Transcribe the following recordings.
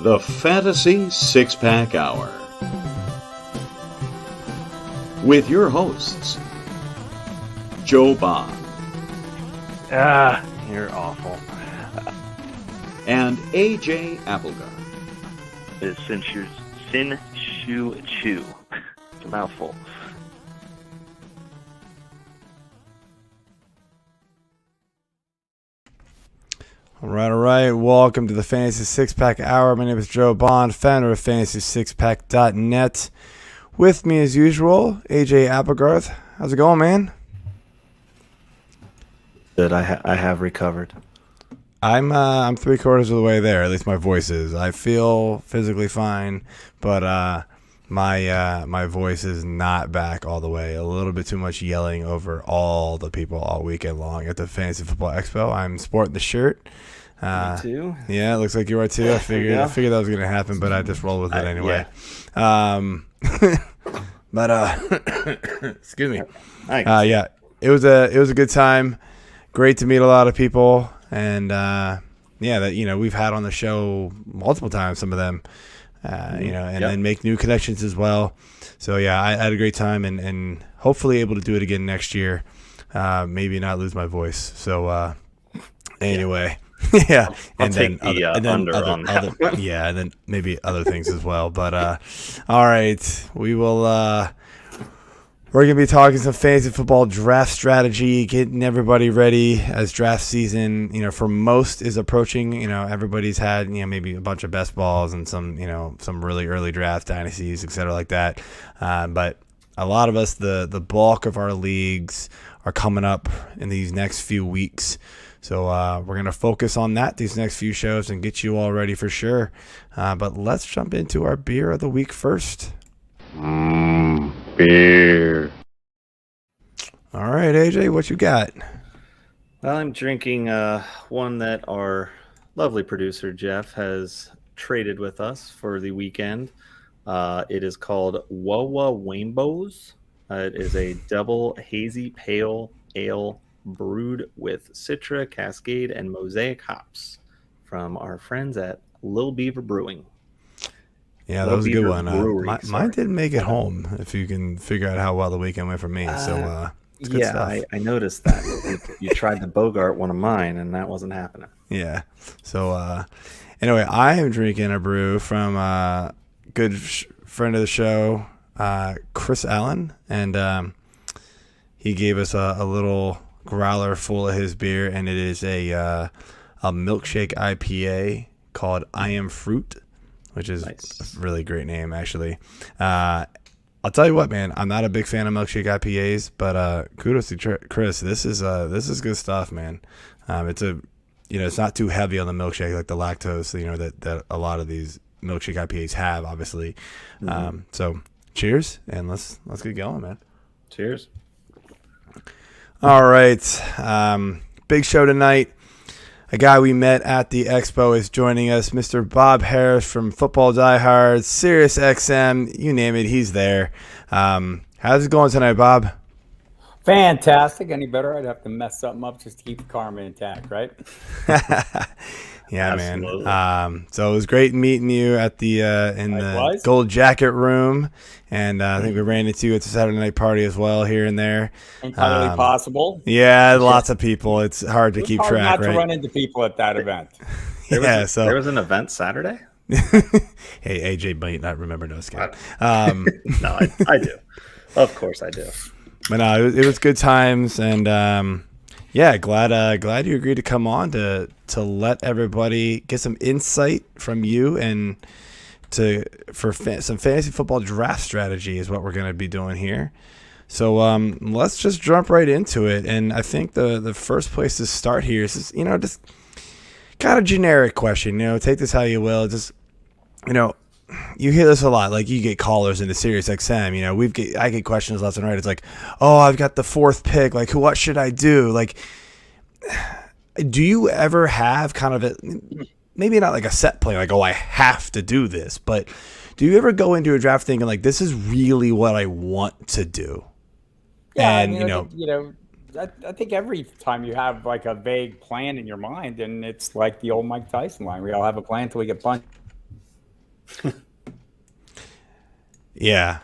The Fantasy Six-Pack Hour. With your hosts, Joe Bond. You're awful. And A.J. Applegarth. It's Sin Shu Chu. It's a mouthful. All right. Welcome to the Fantasy Six-Pack Hour. My name is Joe Bond, founder of FantasySixPack.net. With me, as usual, A.J. Applegarth. How's it going, man? Good. I have recovered. I'm 3/4 of the way there. At least my voice is. I feel physically fine, but my voice is not back all the way. A little bit too much yelling over all the people all weekend long at the Fantasy Football Expo. I'm sporting the shirt. Me too. Yeah, it looks like you are too. I figured that was gonna happen, but I just rolled with it anyway. Yeah. Excuse me. Yeah, it was a good time. Great to meet a lot of people, and we've had on the show multiple times. Some of them, then make new connections as well. So yeah, I had a great time, and hopefully able to do it again next year. Maybe not lose my voice. So anyway. Yeah, and then maybe other things as well. But all right, we will. We're gonna be talking some fantasy football draft strategy, getting everybody ready as draft season. For most is approaching. Everybody's had maybe a bunch of best balls and some really early draft dynasties, etc. like that. But a lot of us, the bulk of our leagues are coming up in these next few weeks. So we're going to focus on that these next few shows and get you all ready for sure. But let's jump into our beer of the week first. Beer. All right, AJ, what you got? Well, I'm drinking one that our lovely producer, Jeff, has traded with us for the weekend. It is called Wawa Rainbows. It is a double hazy pale ale brewed with Citra, Cascade, and Mosaic hops from our friends at Lil Beaver Brewing. Yeah, that was a good one. Mine didn't make it home, if you can figure out how well the weekend went for me. So it's good stuff. I noticed that. You tried to Bogart one of mine, and that wasn't happening. Yeah. So anyway, I am drinking a brew from a good friend of the show, Chris Allen, and he gave us a little growler full of his beer, and it is a milkshake IPA called I Am Fruit, which is nice. A really great name, actually. I'll tell you what, man, I'm not a big fan of milkshake IPAs, but kudos to Chris. This is good stuff, man. It's not too heavy on the milkshake like the lactose, that a lot of these milkshake IPAs have, obviously. Mm-hmm. So cheers, and let's get going, man. Cheers. All right. Big show tonight. A guy we met at the expo is joining us, Mr. Bob Harris from Football Diehards, Sirius XM, you name it, he's there. How's it going tonight, Bob? Fantastic. Any better? I'd have to mess something up just to keep the karma intact, right? Yeah, absolutely. Man. So it was great meeting you at the the Gold Jacket Room, and I think we ran into you at the Saturday night party as well, here and there. Entirely possible. Yeah, lots of people. It's hard to keep track, not right? to run into people at that event. There was an event Saturday. Hey, AJ might not remember no skin. No, I do. Of course, I do. But no, it was good times, and glad you agreed to come on to let everybody get some insight from you and for some fantasy football draft strategy is what we're going to be doing here. So let's just jump right into it. And I think the first place to start here is just kind of generic question. Take this how you will. Just you hear this a lot. Like, you get callers into Sirius XM. I get questions left and right. It's like, oh, I've got the fourth pick. Like, what should I do? Like, do you ever have kind of maybe not like a set play, like, oh, I have to do this, but do you ever go into a draft thinking like, this is really what I want to do? Yeah, and I think every time you have like a vague plan in your mind, and it's like the old Mike Tyson line, we all have a plan until we get punched Yeah,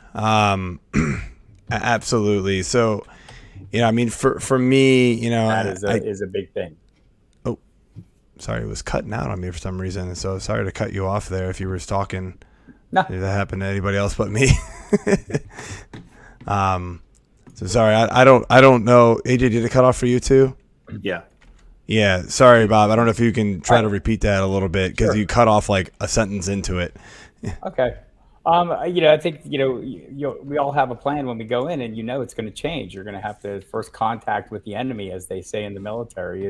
absolutely. So, I mean, for me, That is a big thing. Oh, sorry, it was cutting out on me for some reason. So sorry to cut you off there if you were talking. No. Did that happen to anybody else but me? So sorry, I don't know. AJ, did it cut off for you too? Yeah. Yeah, sorry, Bob. I don't know if you can try to repeat that a little bit because Sure. you cut off like a sentence into it. Okay. I think, we all have a plan when we go in, and it's going to change. You're going to have to first contact with the enemy, as they say in the military,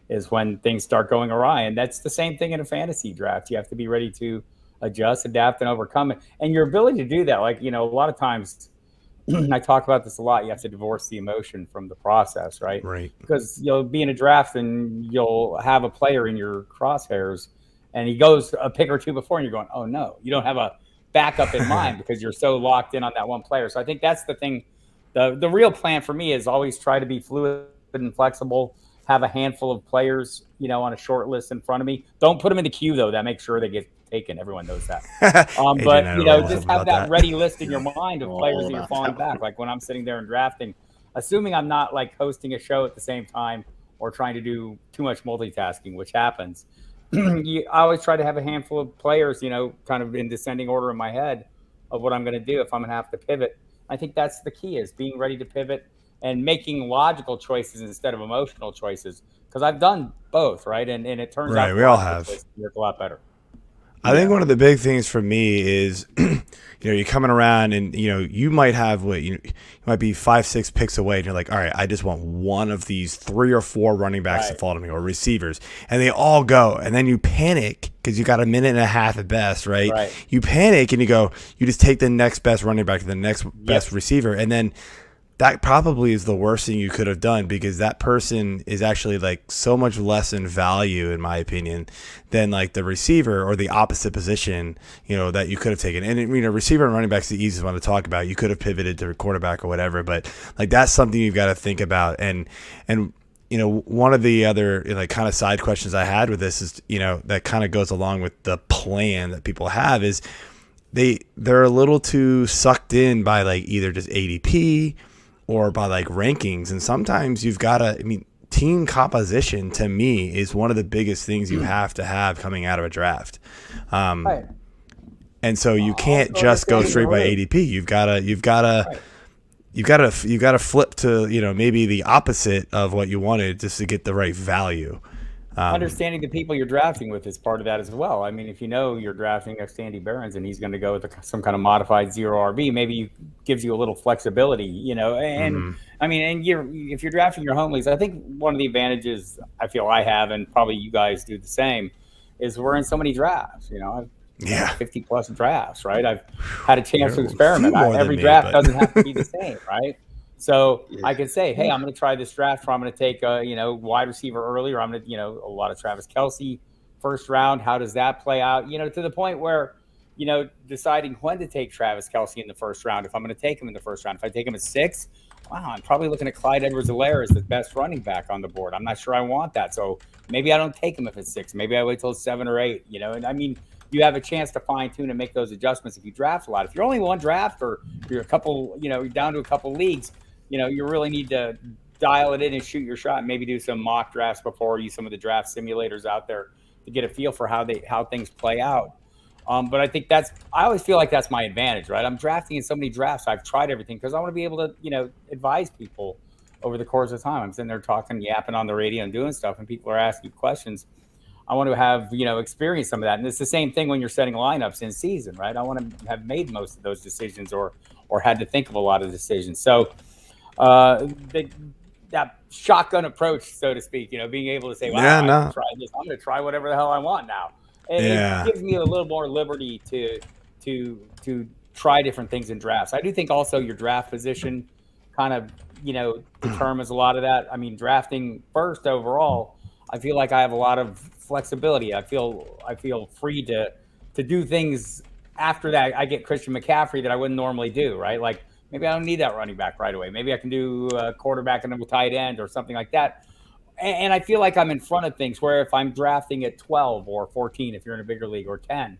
is when things start going awry. And that's the same thing in a fantasy draft. You have to be ready to adjust, adapt, and overcome it. And your ability to do that, a lot of times, I talk about this a lot. You have to divorce the emotion from the process, right? Right. Because you'll be in a draft and you'll have a player in your crosshairs, and he goes a pick or two before, and you're going, oh no, you don't have a backup in mind because you're so locked in on that one player. So I think that's the thing. The real plan for me is always try to be fluid and flexible. Have a handful of players, on a short list in front of me. Don't put them in the queue though. That makes sure they get taken. Everyone knows that. But just have that ready list in your mind of players that you're falling back. Like when I'm sitting there and drafting, assuming I'm not like hosting a show at the same time or trying to do too much multitasking, which happens. I always try to have a handful of players, kind of in descending order in my head of what I'm going to do if I'm going to have to pivot. I think that's the key, is being ready to pivot and making logical choices instead of emotional choices. Because I've done both, right? And it turns out we all have. Work a lot better. I think one of the big things for me is, you're coming around and, you might have you might be 5-6 picks away and you're like, all right, I just want one of these 3 or 4 running backs to fall to me or receivers. And they all go. And then you panic because you got a minute and a half at best, right? You panic and you just take the next best running back to the next best receiver. And then that probably is the worst thing you could have done, because that person is actually like so much less in value, in my opinion, than like the receiver or the opposite position, that you could have taken. And receiver and running back's the easiest one to talk about. You could have pivoted to quarterback or whatever, but like that's something you've got to think about. And one of the other like kind of side questions I had with this is, that kind of goes along with the plan that people have, is they're a little too sucked in by like either just ADP or by like rankings. And sometimes you've got to, team composition to me is one of the biggest things you have to have coming out of a draft. And so you can't just go straight by ADP. You've got to flip to, maybe the opposite of what you wanted just to get the right value. Understanding the people you're drafting with is part of that as well. I mean, if you're drafting a Sandy Barons and he's going to go with some kind of modified zero RB, maybe gives you a little flexibility, and if you're drafting your home leagues, I think one of the advantages I feel I have, and probably you guys do the same, is we're in so many drafts. I've 50 plus drafts, right? I've had a chance to experiment. Every draft doesn't have to be the same, right? So I could say, hey, I'm going to try this draft where I'm going to take wide receiver early, or I'm going to, a lot of Travis Kelce first round. How does that play out? To the point where, deciding when to take Travis Kelce in the first round, if I'm going to take him in the first round. If I take him at 6, wow, I'm probably looking at Clyde Edwards-Helaire as the best running back on the board. I'm not sure I want that. So maybe I don't take him if it's 6. Maybe I wait till it's 7 or 8, and you have a chance to fine tune and make those adjustments if you draft a lot. If you're only one draft, or you're a couple, you're down to a couple leagues, you really need to dial it in and shoot your shot, and maybe do some mock drafts before, use some of the draft simulators out there to get a feel for how things play out. But I think I always feel like that's my advantage, right? I'm drafting in so many drafts. I've tried everything because I want to be able to, advise people over the course of time. I'm sitting there talking, yapping on the radio and doing stuff, and people are asking questions. I want to have, experienced some of that. And it's the same thing when you're setting lineups in season, right? I want to have made most of those decisions or had to think of a lot of decisions. So that shotgun approach, so to speak, being able to say, wow, I'm going to try this. I'm going to try whatever the hell I want now. It gives me a little more liberty to try different things in drafts. I do think also your draft position kind of, determines a lot of that. I mean, drafting first overall, I feel like I have a lot of flexibility. I feel free to do things after that. I get Christian McCaffrey that I wouldn't normally do, right? Like maybe I don't need that running back right away. Maybe I can do a quarterback and a tight end or something like that. And I feel like I'm in front of things, where if I'm drafting at 12 or 14, if you're in a bigger league, or 10,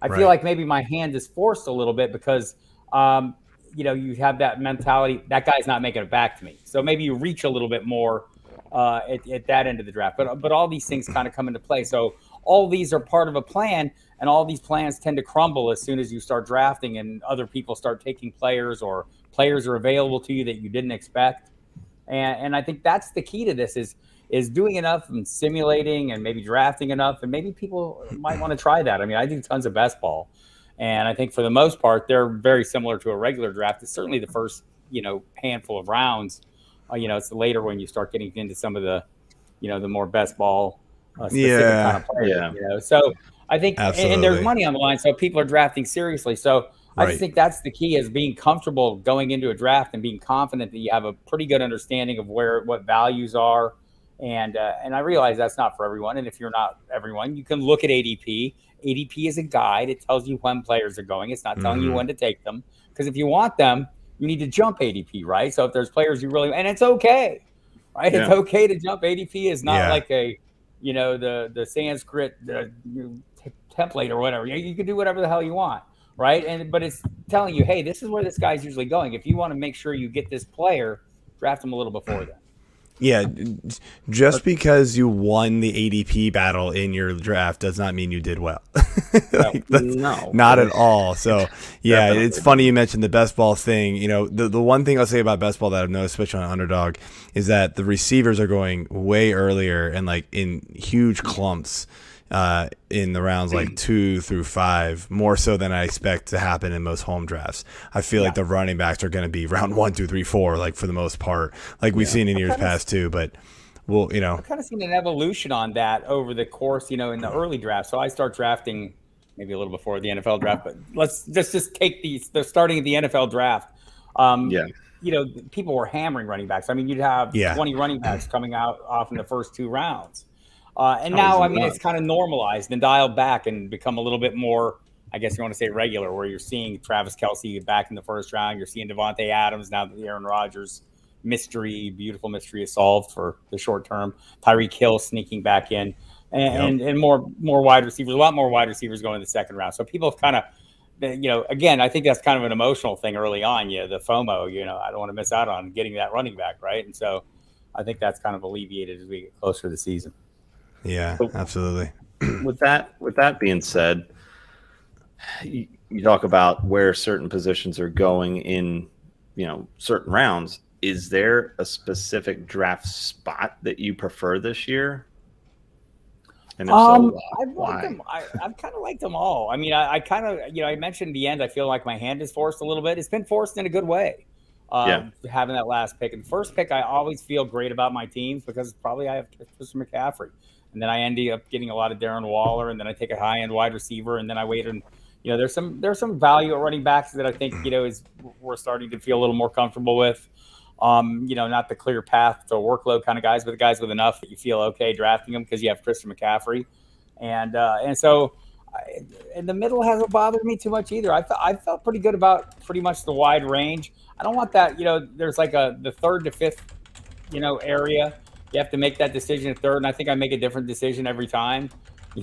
I Right. feel like maybe my hand is forced a little bit because, you have that mentality, that guy's not making it back to me. So maybe you reach a little bit more at that end of the draft. But all these things kind of come into play. So all these are part of a plan, and all these plans tend to crumble as soon as you start drafting and other people start taking players, or players are available to you that you didn't expect. And I think that's the key to this is doing enough and simulating and maybe drafting enough, and maybe people might want to try that. I mean, I do tons of best ball, and I think for the most part they're very similar to a regular draft. It's certainly the first handful of rounds. It's later when you start getting into some of the the more best ball specific kind of players. So I think and there's money on the line, so people are drafting seriously. So I just think that's the key, is being comfortable going into a draft and being confident that you have a pretty good understanding of what values are. And I realize that's not for everyone. And if you're not everyone, you can look at ADP. ADP is a guide. It tells you when players are going. It's not telling you when to take them. Because if you want them, you need to jump ADP, right? So if there's players you really – and it's okay, right? Yeah. It's okay to jump. ADP is not like a the Sanskrit template or whatever. You can do whatever the hell you want. Right. But it's telling you, hey, this is where this guy's usually going. If you want to make sure you get this player, draft him a little before then. Yeah. Just because you won the ADP battle in your draft does not mean you did well. No. Not at all. So, yeah, definitely. It's funny you mentioned the best ball thing. The one thing I'll say about best ball that I've noticed, especially on Underdog, is that the receivers are going way earlier and like in huge clumps. In the rounds like 2 through 5, more so than I expect to happen in most home drafts. I feel like the running backs are going to be round 1, 2, 3, 4, like for the most part, like we've seen in years past too. But I've kind of seen an evolution on that over the course, in the early draft. So I start drafting maybe a little before the NFL draft, but let's just take they're starting at the NFL draft. People were hammering running backs. I mean, you'd have 20 running backs coming out off in the first 2 rounds. And now, it's kind of normalized and dialed back and become a little bit more, I guess you want to say regular, where you're seeing Travis Kelce back in the first round. You're seeing Devontae Adams now that the Aaron Rodgers beautiful mystery is solved for the short term. Tyreek Hill sneaking back in and more wide receivers, a lot more wide receivers going in the second round. So people have kind of, again, I think that's kind of an emotional thing early on. The FOMO, I don't want to miss out on getting that running back, right? And so I think that's kind of alleviated as we get closer to the season. Yeah, absolutely. With that being said, you talk about where certain positions are going in, certain rounds. Is there a specific draft spot that you prefer this year? And if so, why? I've kind of liked them all. I mean, I kind of, I mentioned the end. I feel like my hand is forced a little bit. It's been forced in a good way. Having that last pick. And the first pick, I always feel great about my teams because probably I have Christian McCaffrey. And then I end up getting a lot of Darren Waller, and then I take a high-end wide receiver, and then I wait. And there's some value at running backs that I think we're starting to feel a little more comfortable with. Not the clear path to workload kind of guys, but the guys with enough that you feel okay drafting them because you have Christian McCaffrey, and so in the middle hasn't bothered me too much either. I felt pretty good about pretty much the wide range. I don't want that. There's like the 3rd to 5th, area. You have to make that decision at 3rd, and I think I make a different decision every time.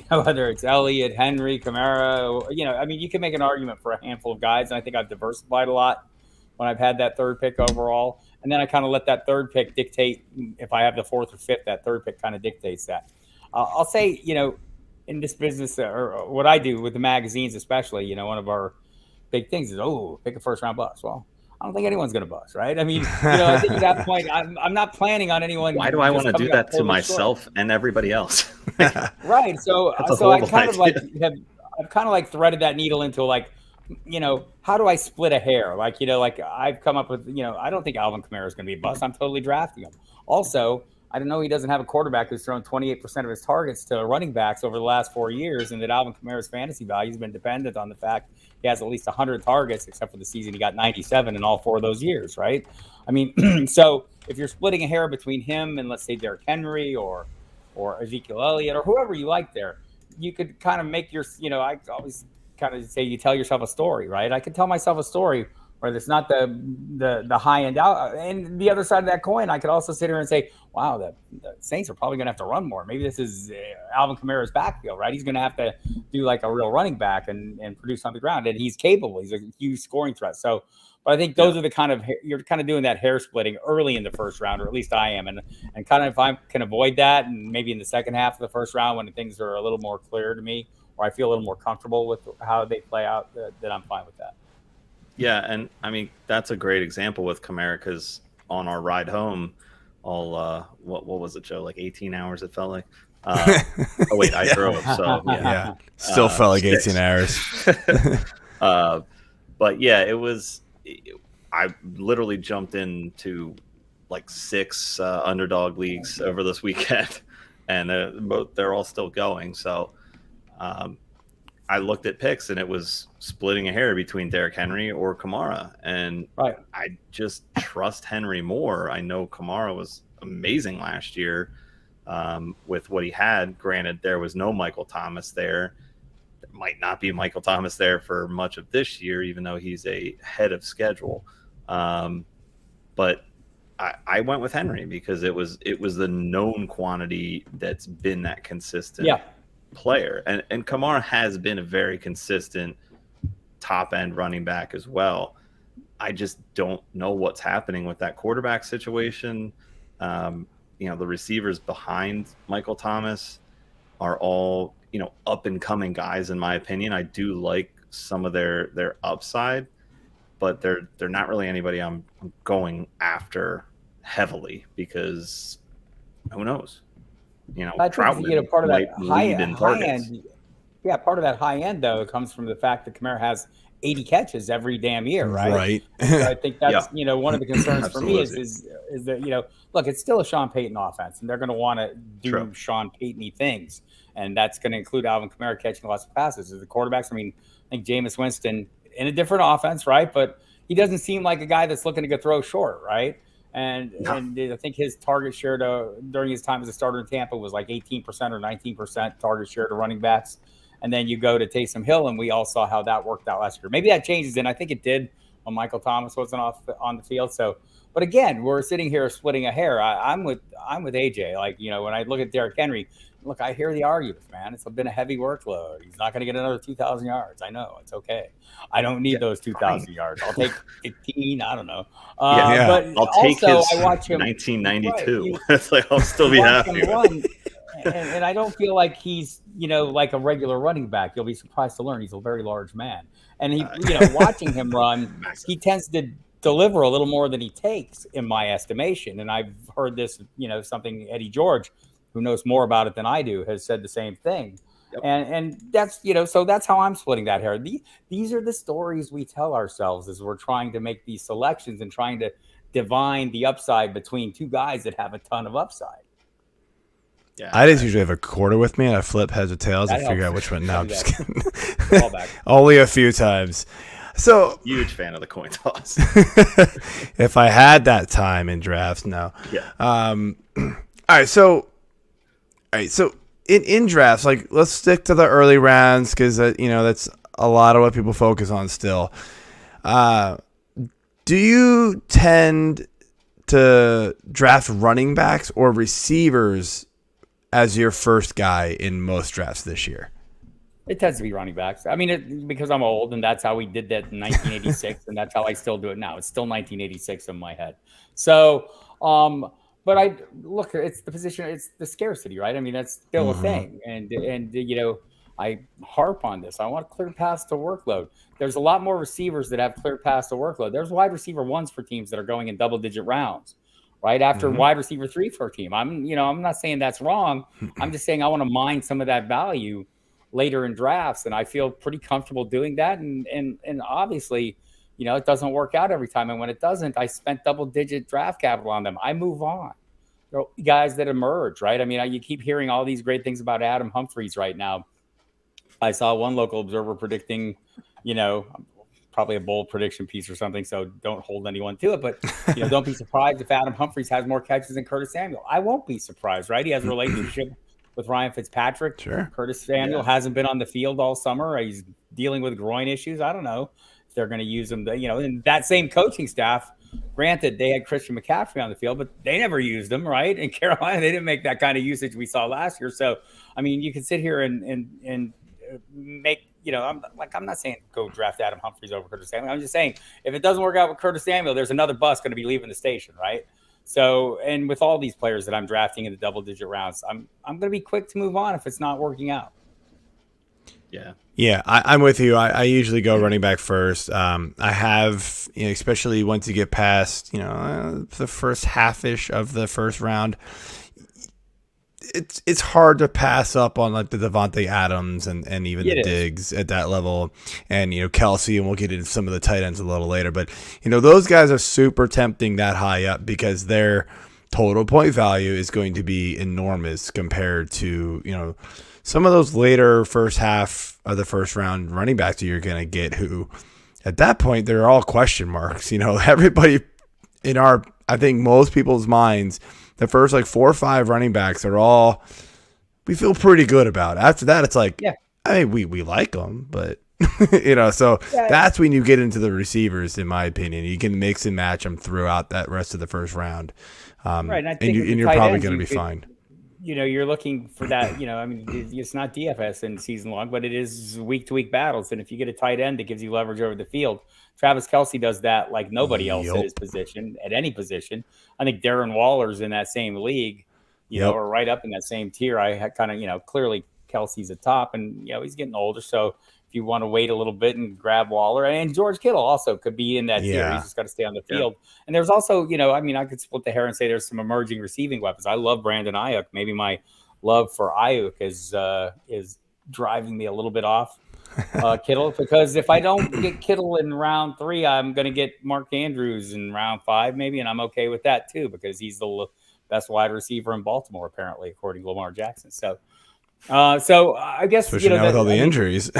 Whether it's Elliott, Henry, Kamara, you can make an argument for a handful of guys, and I think I've diversified a lot when I've had that 3rd pick overall. And then I kind of let that 3rd pick dictate if I have the 4th or 5th. That 3rd pick kind of dictates that. I'll say, in this business, or what I do with the magazines, especially, one of our big things is, pick a first-round bust. Well, I don't think anyone's going to bust, right? I mean, I think at that point, I'm not planning on anyone. Why do I want to do that to myself and everybody else? Right. So I kind of I've kind of threaded that needle into how do I split a hair? I've come up with, I don't think Alvin Kamara is going to be a bust. I'm totally drafting him. Also, I don't know he doesn't have a quarterback who's thrown 28% of his targets to running backs over the last 4 years, and that Alvin Kamara's fantasy value has been dependent on the fact he has at least 100 targets, except for the season he got 97 in all 4 of those years, right? I mean, so if you're splitting a hair between him and, let's say, Derrick Henry or Ezekiel Elliott or whoever you like there, you could kind of make your, I always kind of say you tell yourself a story, right? I could tell myself a story or it's not the high end out. And the other side of that coin, I could also sit here and say, wow, the Saints are probably going to have to run more. Maybe this is Alvin Kamara's backfield, right? He's going to have to do like a real running back and produce on the ground, and he's capable. He's a huge scoring threat. So, but I think those are the kind of, you're kind of doing that hair splitting early in the first round, or at least I am. And kind of, if I can avoid that, and maybe in the second half of the first round when things are a little more clear to me, or I feel a little more comfortable with how they play out, that I'm fine with that. Yeah, and I mean, that's a great example with Kamara, because on our ride home, all what was it, Joe? Like 18 hours it felt like. Oh wait, I drove, so Yeah, still felt like 18 hours. But yeah, it was. I literally jumped into like 6 underdog leagues over this weekend, and they're all still going. So I looked at picks, and it was splitting a hair between Derrick Henry or Kamara, and I just trust Henry more. I know Kamara was amazing last year with what he had. Granted, there was no Michael Thomas there. There might not be Michael Thomas there for much of this year, even though he's ahead of schedule. But I went with Henry because it was the known quantity that's been that consistent player. And Kamara has been a very consistent top end running back as well. I just don't know what's happening with that quarterback situation. The receivers behind Michael Thomas are all, up and coming guys, in my opinion. I do like some of their upside, but they're not really anybody I'm going after heavily, because who knows? I Troutman think, part of that high end. Yeah, part of that high end though comes from the fact that Kamara has 80 catches every damn year, right? Right. So I think that's one of the concerns for me is that look, it's still a Sean Payton offense, and they're going to want to do Sean Payton-y things, and that's going to include Alvin Kamara catching lots of passes. As the quarterbacks, I think Jameis Winston in a different offense, right? But he doesn't seem like a guy that's looking to go throw short, right? And I think his target share during his time as a starter in Tampa was like 18% or 19% target share to running backs. And then you go to Taysom Hill, and we all saw how that worked out last year. Maybe that changes, and I think it did when Michael Thomas wasn't on the field. So, but again, we're sitting here splitting a hair. I'm with AJ. Like, when I look at Derrick Henry, look, I hear the arguments, man. It's been a heavy workload. He's not going to get another 2,000 yards. I know. It's okay. I don't need those 2,000 yards. I'll take 15. I don't know. But I'll take also, his I watch him 1992. It's like, I'll still be happy. And I don't feel like he's, like a regular running back. You'll be surprised to learn he's a very large man. And he, watching him run, he tends to deliver a little more than he takes, in my estimation. And I've heard this, something Eddie George, who knows more about it than I do, has said the same thing. Yep. And that's, so that's how I'm splitting that hair. These are the stories we tell ourselves as we're trying to make these selections and trying to divine the upside between two guys that have a ton of upside. Yeah, I just usually have a quarter with me, and I flip heads or tails and figure out which one. No, I'm just kidding. Only a few times. So huge fan of the coin toss. If I had that time in drafts, no. Yeah. All right. So in drafts, like, let's stick to the early rounds, because that's a lot of what people focus on still. Do you tend to draft running backs or receivers as your first guy in most drafts this year? It tends to be running backs. Because I'm old, and that's how we did that in 1986, and that's how I still do it now. It's still 1986 in my head. So, but I look, it's the position, it's the scarcity, right? That's still a thing, and I harp on this. I want clear paths to workload. There's a lot more receivers that have clear paths to workload. There's wide receiver ones for teams that are going in double-digit rounds. Right after wide receiver 3 for a team. I'm not saying that's wrong. I'm just saying I want to mine some of that value later in drafts, and I feel pretty comfortable doing that. And obviously, it doesn't work out every time. And when it doesn't, I spent double-digit draft capital on them. I move on. There are guys that emerge, right? You keep hearing all these great things about Adam Humphries right now. I saw one local observer predicting, probably a bold prediction piece or something, so don't hold anyone to it. But don't be surprised if Adam Humphries has more catches than Curtis Samuel. I won't be surprised, right? He has a relationship with Ryan Fitzpatrick. Sure. Curtis Samuel hasn't been on the field all summer. He's dealing with groin issues. I don't know. they're going to use them. And that same coaching staff, granted, they had Christian McCaffrey on the field, but they never used him, right? In Carolina, they didn't make that kind of usage we saw last year. So, I mean, you can sit here and make, I'm not saying go draft Adam Humphries over Curtis Samuel. I'm just saying if it doesn't work out with Curtis Samuel, there's another bus going to be leaving the station, right? So, and with all these players that I'm drafting in the double-digit rounds, I'm going to be quick to move on if it's not working out. Yeah, I'm with you. I usually go running back first. I have, especially once you get past, the first half-ish of the first round, it's hard to pass up on like the Devontae Adams and even the Diggs at that level, and Kelsey, and we'll get into some of the tight ends a little later. But those guys are super tempting that high up because their total point value is going to be enormous compared to some of those later first half of the first round running backs that you're going to get, who at that point they're all question marks. Everybody I think most people's minds, the first like 4 or 5 running backs are all we feel pretty good about. After that, it's like, I mean, we like them, but so that's when you get into the receivers. In my opinion, you can mix and match them throughout that rest of the first round, right? And you're probably going to be fine. You're looking for that. I mean, it's not DFS in season long, but it is week to week battles. And if you get a tight end that gives you leverage over the field, Travis Kelce does that like nobody else at his position, at any position. I think Darren Waller's in that same league, or right up in that same tier. I had kind of, clearly Kelsey's a top, and he's getting older. So if you want to wait a little bit and grab Waller, and George Kittle also could be in that tier. He's just got to stay on the field. And there's also, I mean, I could split the hair and say there's some emerging receiving weapons. I love Brandon Ayuk. Maybe my love for Ayuk is driving me a little bit off Kittle, because if I don't get Kittle in round 3, I'm going to get Mark Andrews in round 5 maybe, and I'm okay with that too, because he's the best wide receiver in Baltimore apparently, according to Lamar Jackson. So I guess especially now with all the injuries.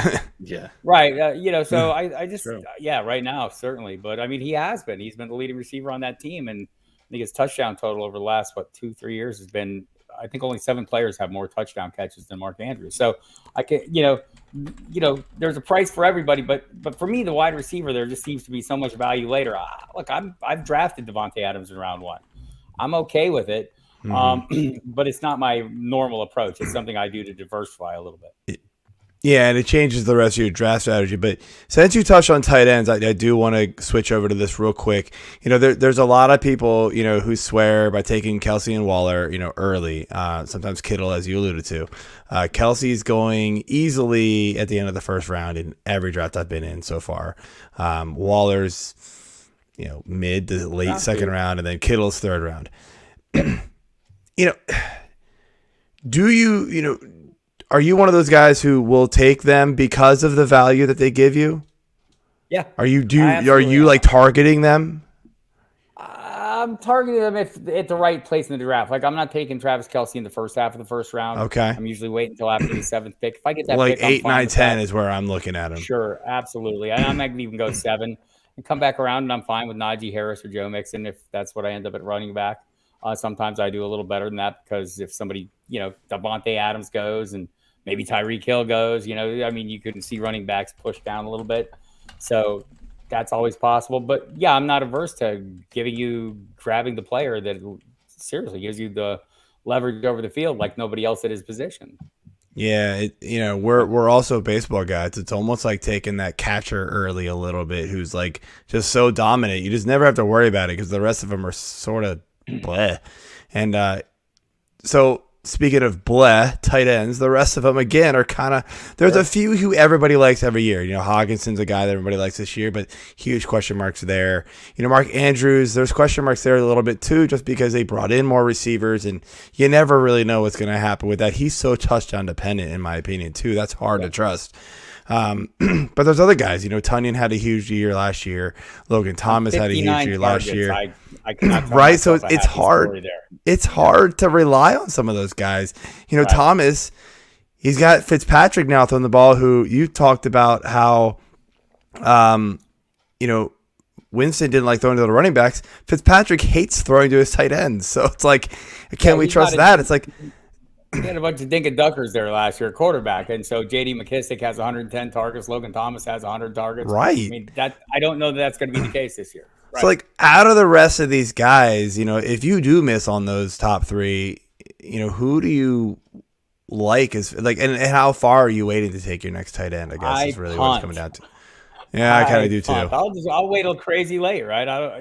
Right. So I just right now certainly, but I mean he's been the leading receiver on that team, and I think his touchdown total over the last 2-3 years has been, I think only 7 players have more touchdown catches than Mark Andrews. So I can there's a price for everybody, but for me the wide receiver there just seems to be so much value later. Look, I've drafted Devontae Adams in round 1. I'm okay with it. But it's not my normal approach. It's something I do to diversify a little bit. Yeah, and it changes the rest of your draft strategy. But since you touched on tight ends, I do want to switch over to this real quick. There's a lot of people, who swear by taking Kelsey and Waller, early. Sometimes Kittle, as you alluded to. Kelsey's going easily at the end of the first round in every draft I've been in so far. Waller's, mid to late second round, and then Kittle's third round. Do you, are you one of those guys who will take them because of the value that they give you? Yeah. Are you like targeting them? I'm targeting them if at the right place in the draft. Like I'm not taking Travis Kelce in the first half of the first round. Okay. I'm usually waiting until after the 7th pick. If I get that like pick, 8, 9, 10 is where I'm looking at him. Sure, absolutely. And I might even go 7 and come back around, and I'm fine with Najee Harris or Joe Mixon if that's what I end up at running back. Sometimes I do a little better than that because if somebody, Devontae Adams goes and maybe Tyreek Hill goes, I mean, you couldn't see running backs push down a little bit. So that's always possible. But yeah, I'm not averse to grabbing the player that seriously gives you the leverage over the field like nobody else at his position. Yeah, we're also baseball guys. It's almost like taking that catcher early a little bit who's like just so dominant. You just never have to worry about it because the rest of them are sort of bleh. And so speaking of bleh, tight ends, the rest of them again are kind of, there's a few who everybody likes every year. Hawkinson's a guy that everybody likes this year, but huge question marks there. Mark Andrews, there's question marks there a little bit too, just because they brought in more receivers, and you never really know what's going to happen with that. He's so touchdown dependent, in my opinion, too. That's hard to trust. But there's other guys. Tunyon had a huge year last year. Logan Thomas had a huge year last year. I cannot right, so it's hard. It's hard to rely on some of those guys. Right. Thomas, he's got Fitzpatrick now throwing the ball. Who you talked about how, Winston didn't like throwing to the running backs. Fitzpatrick hates throwing to his tight ends. So it's like, can we trust that? It's like, he had a bunch of dink and duckers there last year, quarterback, and so J.D. McKissick has 110 targets. Logan Thomas has 100 targets. Right. I mean, I don't know that that's going to be the case this year. Right. So, like, out of the rest of these guys, if you do miss on those top three, who do you like? And how far are you waiting to take your next tight end? I guess is really what it's coming down to. Yeah, I kind of do too. I'll wait till crazy late, right?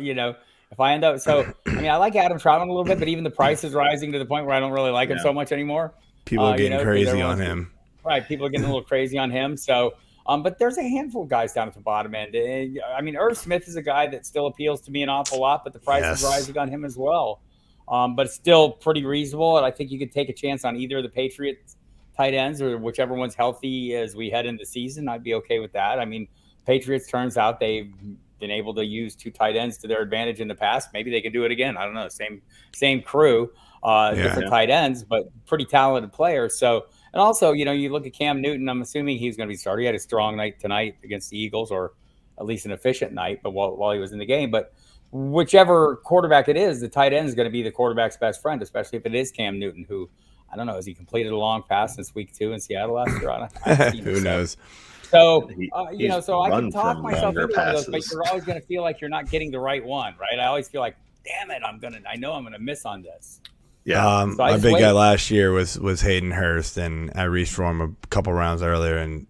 If I end up, I like Adam Troutman a little bit, but even the price is rising to the point where I don't really like him so much anymore. People are getting crazy on him. Right, people are getting a little crazy on him. So, but there's a handful of guys down at the bottom end. Irv Smith is a guy that still appeals to me an awful lot, but the price is rising on him as well. But it's still pretty reasonable, and I think you could take a chance on either of the Patriots tight ends or whichever one's healthy as we head into the season. I'd be okay with that. I mean, Patriots turns out they've been able to use two tight ends to their advantage in the past. Maybe they can do it again. I don't know. Same crew, different tight ends, but pretty talented players. So, and also, you look at Cam Newton. I'm assuming he's going to be starting. He had a strong night tonight against the Eagles, or at least an efficient night. But while he was in the game, but whichever quarterback it is, the tight end is going to be the quarterback's best friend, especially if it is Cam Newton, who I don't know. Has he completed a long pass since week 2 in Seattle last year? Who knows? So, so I can talk myself into one of those, but you're always going to feel like you're not getting the right one, right? I always feel like, damn it, I know I'm going to miss on this. Yeah. My big guy last year was Hayden Hurst, and I reached for him a couple rounds earlier and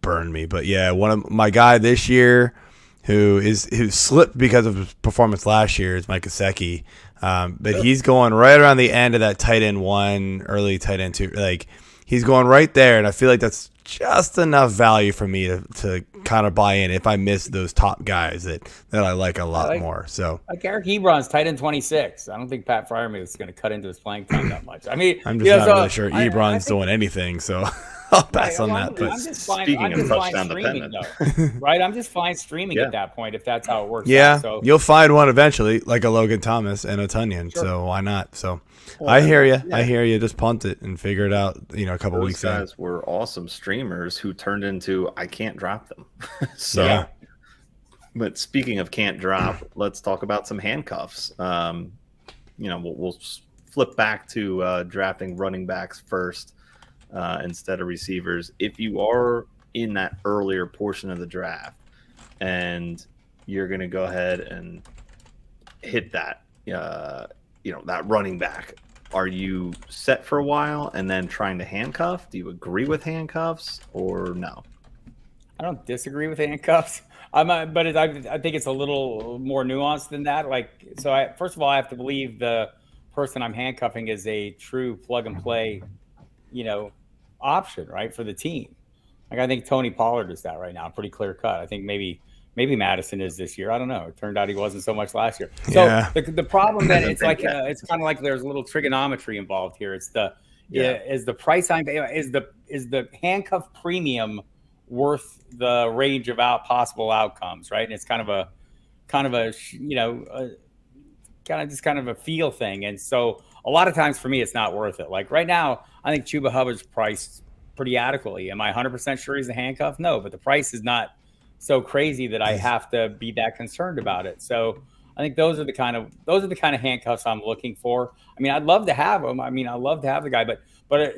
burned me. But yeah, one of my guy this year who slipped because of his performance last year is Mike Gesicki. But he's going right around the end of that tight end 1, early tight end 2. Like, he's going right there, and I feel like that's just enough value for me to kind of buy in if I miss those top guys that I like a lot more. So, like Eric Ebron's tight end 26. I don't think Pat Freiermuth is going to cut into his playing time that much. I mean, I'm just not really sure Ebron's doing anything, so I'll pass on that. But speaking of touchdown dependent, right? I'm just fine streaming at that point if that's how it works. Yeah, out. So you'll find one eventually, like a Logan Thomas and a Tunyon. Sure. So why not? So. Well, I hear you. Yeah. I hear you. Just punt it and figure it out. A couple weeks. Those guys were awesome streamers who turned into I can't drop them. So, but speaking of can't drop, let's talk about some handcuffs. We'll flip back to drafting running backs first instead of receivers. If you are in that earlier portion of the draft and you're going to go ahead and hit that. That running back, are you set for a while and then trying to handcuff? Do you agree with handcuffs or no? I don't disagree with handcuffs. I think it's a little more nuanced than that. First of all, I have to believe the person I'm handcuffing is a true plug and play, option, right, for the team. Like, I think Tony Pollard is that right now, pretty clear cut. I think maybe Madison is this year. I don't know. It turned out he wasn't so much last year. So the problem that it's like it's kind of like there's a little trigonometry involved here. It's is the price is the handcuff premium worth the range of possible outcomes, right? And it's kind of a feel thing. And so a lot of times for me, it's not worth it. Like right now, I think Chuba Hubbard's priced pretty adequately. Am I 100% sure he's a handcuff? No, but the price is not so crazy that I have to be that concerned about it. So I think those are the kind of handcuffs I'm looking for. I mean, I'd love to have them. I mean, I'd love to have the guy, but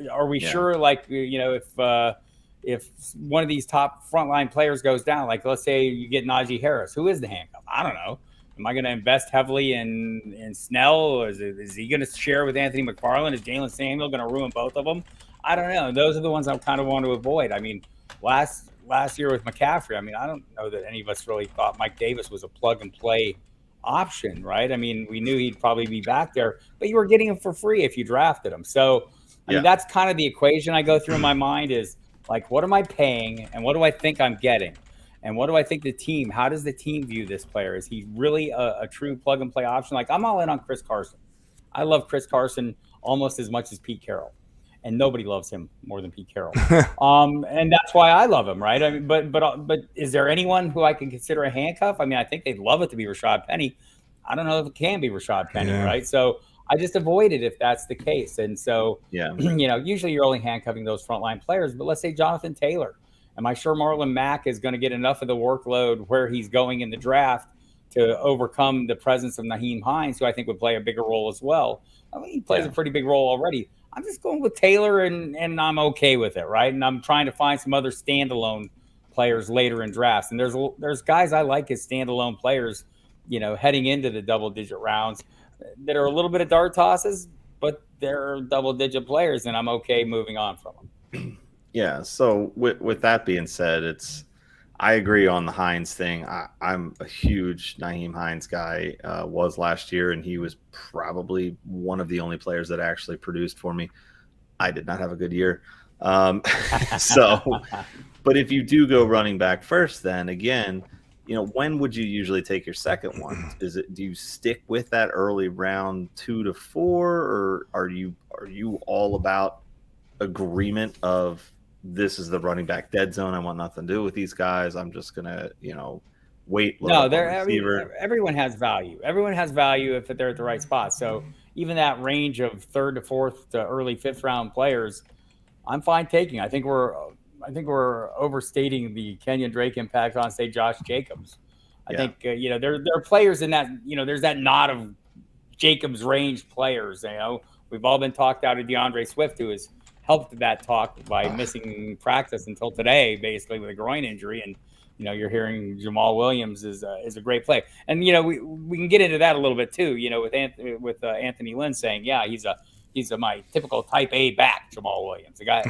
are we sure? Like, if one of these top frontline players goes down, like let's say you get Najee Harris, who is the handcuff? I don't know. Am I going to invest heavily in Snell? Is he going to share with Anthony McFarland? Is Jalen Samuel going to ruin both of them? I don't know. Those are the ones I kind of want to avoid. I mean, last year with McCaffrey, I mean, I don't know that any of us really thought Mike Davis was a plug and play option, right? I mean, we knew he'd probably be back there, but you were getting him for free if you drafted him. So I mean, that's kind of the equation I go through in my mind is like, what am I paying and what do I think I'm getting? And what do I think how does the team view this player? Is he really a true plug and play option? Like, I'm all in on Chris Carson. I love Chris Carson almost as much as Pete Carroll. And nobody loves him more than Pete Carroll. And that's why I love him, right? I mean, but is there anyone who I can consider a handcuff? I mean, I think they'd love it to be Rashad Penny. I don't know if it can be Rashad Penny, right? So I just avoid it if that's the case. And so, usually you're only handcuffing those frontline players. But let's say Jonathan Taylor. Am I sure Marlon Mack is going to get enough of the workload where he's going in the draft to overcome the presence of Nyheim Hines, who I think would play a bigger role as well? I mean, he plays a pretty big role already. I'm just going with Taylor, and I'm okay with it, right? And I'm trying to find some other standalone players later in drafts. And there's guys I like as standalone players, heading into the double-digit rounds that are a little bit of dart tosses, but they're double-digit players, and I'm okay moving on from them. Yeah. So with that being said, I agree on the Hines thing. I'm a huge Naheem Hines guy. Was last year, and he was probably one of the only players that actually produced for me. I did not have a good year. So, but if you do go running back first, then again, when would you usually take your second one? Do you stick with that early round 2 to 4, or are you all about agreement of this is the running back dead zone? I want nothing to do with these guys. I'm just gonna, wait. No, everyone has value. Everyone has value if they're at the right spot. So even that range of 3rd to 4th to early 5th round players, I'm fine taking. I think we're overstating the Kenyon Drake impact on, say, Josh Jacobs. I think there are players in that, there's that knot of Jacobs range players. We've all been talked out of DeAndre Swift, who has helped that talk by missing practice until today, basically with a groin injury. And you're hearing Jamal Williams is a great play, and we can get into that a little bit too. With Anthony Lynn saying, yeah, he's my typical type A back, Jamal Williams, the guy.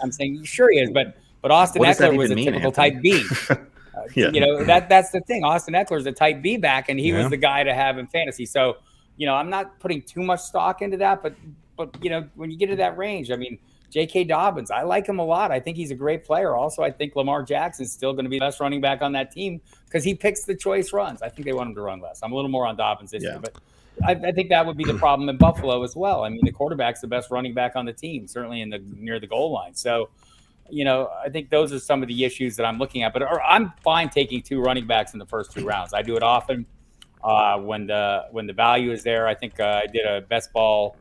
I'm saying sure he is, but Austin Eckler was a typical type B. That's the thing. Austin Eckler is a type B back, and he was the guy to have in fantasy. So I'm not putting too much stock into that, but when you get to that range, I mean, J.K. Dobbins, I like him a lot. I think he's a great player. Also, I think Lamar Jackson's still going to be the best running back on that team because he picks the choice runs. I think they want him to run less. I'm a little more on Dobbins this year, but I think that would be the problem in Buffalo as well. I mean, the quarterback's the best running back on the team, certainly near the goal line. So, I think those are some of the issues that I'm looking at. But I'm fine taking 2 running backs in the first 2 rounds. I do it often when the value is there. I think I did a best ball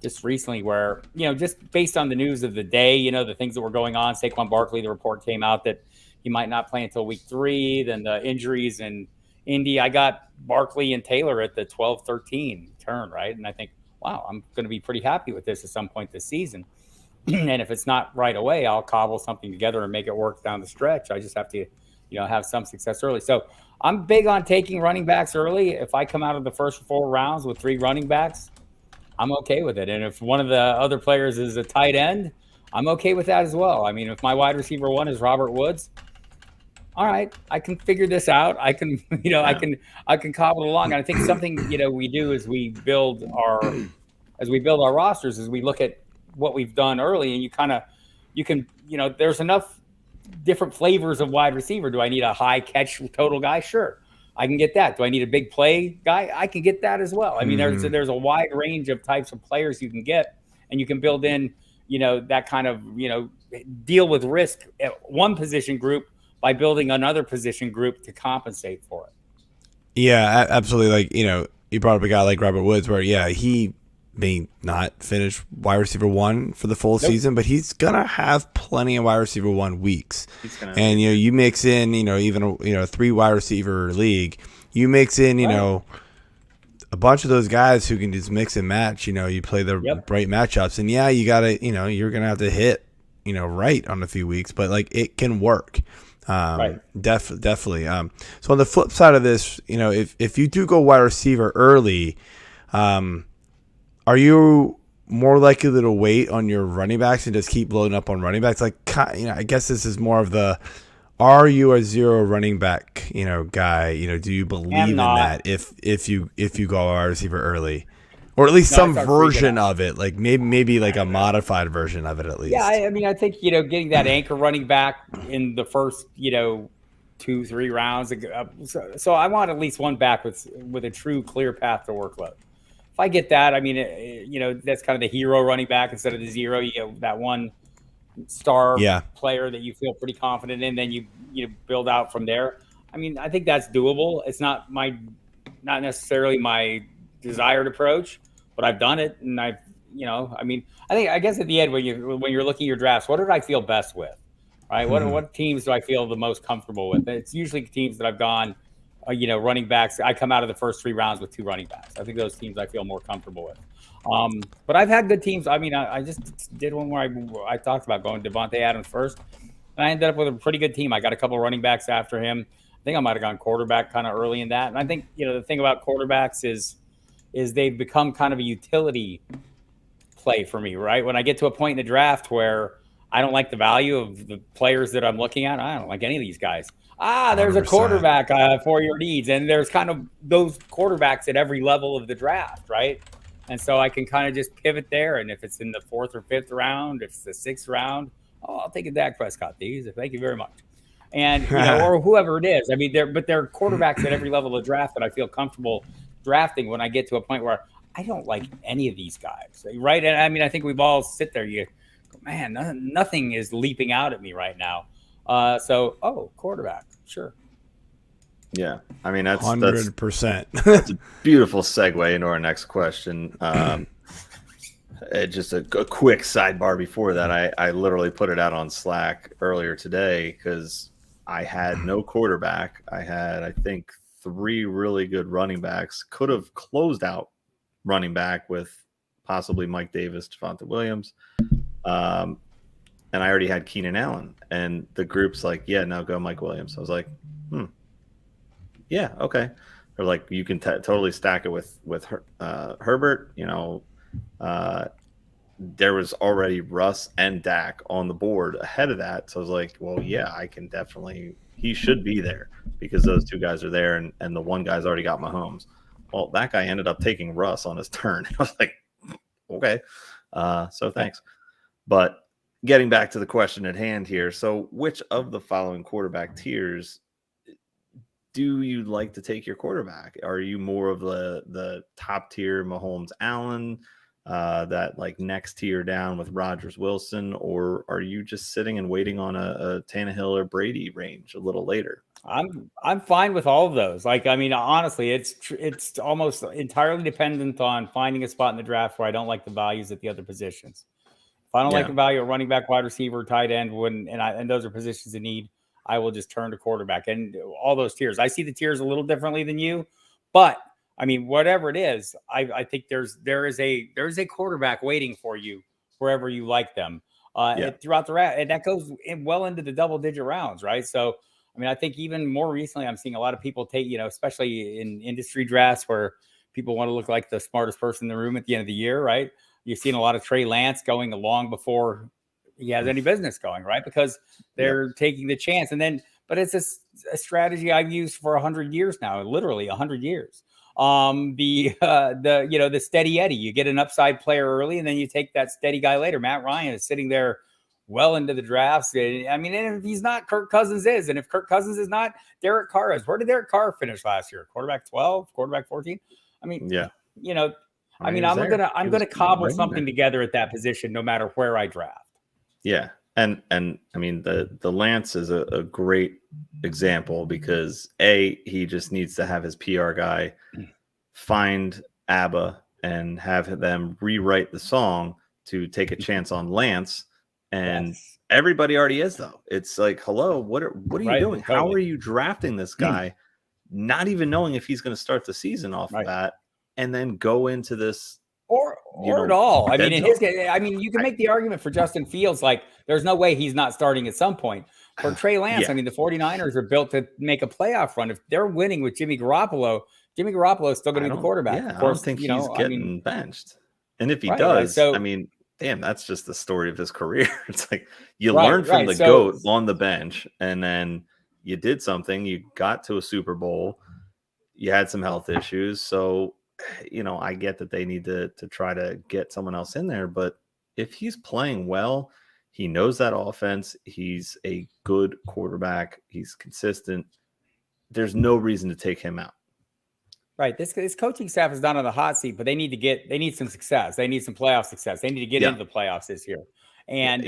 just recently where, just based on the news of the day, the things that were going on, Saquon Barkley, the report came out that he might not play until week 3, then the injuries in Indy. I got Barkley and Taylor at the 12-13 turn, right? And I think, wow, I'm going to be pretty happy with this at some point this season. And if it's not right away, I'll cobble something together and make it work down the stretch. I just have to, have some success early. So I'm big on taking running backs early. If I come out of the first 4 rounds with 3 running backs, I'm okay with it. And if one of the other players is a tight end, I'm okay with that as well. I mean, if my wide receiver 1 is Robert Woods, all right, I can figure this out. I can, I can cobble it along. And I think something, we do as we build our rosters, is we look at what we've done early, and you can, there's enough different flavors of wide receiver. Do I need a high catch total guy? Sure, I can get that. Do I need a big play guy? I can get that as well. I mean, there's a wide range of types of players you can get, and you can build in, that kind of, deal with risk at one position group by building another position group to compensate for it. Yeah, absolutely. Like, you brought up a guy like Robert Woods where, he may not finish wide receiver 1 for the full season, but he's going to have plenty of wide receiver 1 weeks. And, you mix in, even a 3 wide receiver league, you mix in, a bunch of those guys who can just mix and match, you play the right matchups, and you got to, you're going to have to hit, right on a few weeks, but like it can work. Definitely. So on the flip side of this, if you do go wide receiver early, are you more likely to wait on your running backs and just keep loading up on running backs? Like, I guess this is more of the, are you a 0 running back, guy? Do you believe in that if you go wide receiver early, or at least some version of it, like maybe like a modified version of it at least? Yeah, I mean, I think getting that anchor running back in the first 2-3 rounds. So I want at least one back with a true clear path to workload. If I get that, I mean, that's kind of the hero running back instead of the 0. You get that one star player that you feel pretty confident in, then you build out from there. I mean, I think that's doable. It's not necessarily my desired approach, but I've done it, and I guess at the end when you're looking at your drafts, what did I feel best with, right? What teams do I feel the most comfortable with? It's usually teams that I've gone, running backs. I come out of the first 3 rounds with 2 running backs. I think those teams I feel more comfortable with. But I've had good teams. I mean, I just did one where I talked about going Devontae Adams first, and I ended up with a pretty good team. I got a couple of running backs after him. I think I might have gone quarterback kind of early in that. And I think, the thing about quarterbacks is they've become kind of a utility play for me, right? When I get to a point in the draft where I don't like the value of the players that I'm looking at, I don't like any of these guys. There's 100%. A quarterback for your needs. And there's kind of those quarterbacks at every level of the draft, right? And so I can kind of just pivot there. And if it's in the 4th or 5th round, if it's the 6th round, I'll take a Dak Prescott. Thank you very much. And, or whoever it is. I mean, they're quarterbacks at every level of draft that I feel comfortable drafting when I get to a point where I don't like any of these guys, right? And I mean, I think we've all sit there. You go, man, nothing is leaping out at me right now. Quarterback, sure. Yeah, I mean that's 100%. That's a beautiful segue into our next question. Just a quick sidebar before that, I literally put it out on Slack earlier today because I had no quarterback. I had, I think, 3 really good running backs. Could have closed out running back with possibly Mike Davis, Javonte Williams. And I already had Keenan Allen. And the group's like, yeah, now go Mike Williams. I was like, yeah, okay. They're like, you can totally stack it with Herbert. There was already Russ and Dak on the board ahead of that. So I was like, well, yeah, I can definitely – he should be there because those 2 guys are there and the one guy's already got Mahomes. Well, that guy ended up taking Russ on his turn. I was like, okay, so thanks. But getting back to the question at hand here. So which of the following quarterback tiers do you like to take your quarterback? Are you more of the top tier Mahomes Allen, that like next tier down with Rodgers Wilson, or are you just sitting and waiting on a Tannehill or Brady range a little later? I'm fine with all of those. Like, I mean, honestly, it's almost entirely dependent on finding a spot in the draft where I don't like the values at the other positions. If I don't like the value of running back, wide receiver, tight end, and those are positions in need, I will just turn to quarterback and all those tiers. I see the tiers a little differently than you, but I mean, whatever it is, I think there is a quarterback waiting for you wherever you like them throughout the round, and that goes well into the double-digit rounds, right? So, I mean, I think even more recently, I'm seeing a lot of people take, especially in industry drafts where people want to look like the smartest person in the room at the end of the year, right? You've seen a lot of Trey Lance going along before he has any business going, right? Because they're taking the chance. But it's a strategy I've used for 100 years now, literally 100 years. The steady Eddie, you get an upside player early and then you take that steady guy later. Matt Ryan is sitting there well into the drafts. I mean, and if he's not, Kirk Cousins is. And if Kirk Cousins is not, Derek Carr is. Where did Derek Carr finish last year? Quarterback 12, quarterback 14? I mean, I'm gonna cobble something together at that position no matter where I draft. Yeah. And I mean, the Lance is a great example because he just needs to have his PR guy find ABBA and have them rewrite the song to take a chance on Lance. And everybody already is, though. It's like, hello, what are you doing? Totally. How are you drafting this guy, not even knowing if he's going to start the season off of that, and then go into this or at all? I mean, in his case, you can make the argument for Justin Fields, like there's no way he's not starting at some point. For Trey Lance, I mean, the 49ers are built to make a playoff run. If they're winning with Jimmy Garoppolo is still going to be the quarterback. Yeah, of course, I don't think he's getting benched. And if he does, I mean, damn, that's just the story of his career. It's like you learned from the GOAT on the bench, and then you did something. You got to a Super Bowl. You had some health issues. So, I get that they need to try to get someone else in there. But if he's playing well, he knows that offense. He's a good quarterback. He's consistent. There's no reason to take him out. Right. This coaching staff is not on the hot seat, but they need some success. They need some playoff success. They need to get into the playoffs this year. And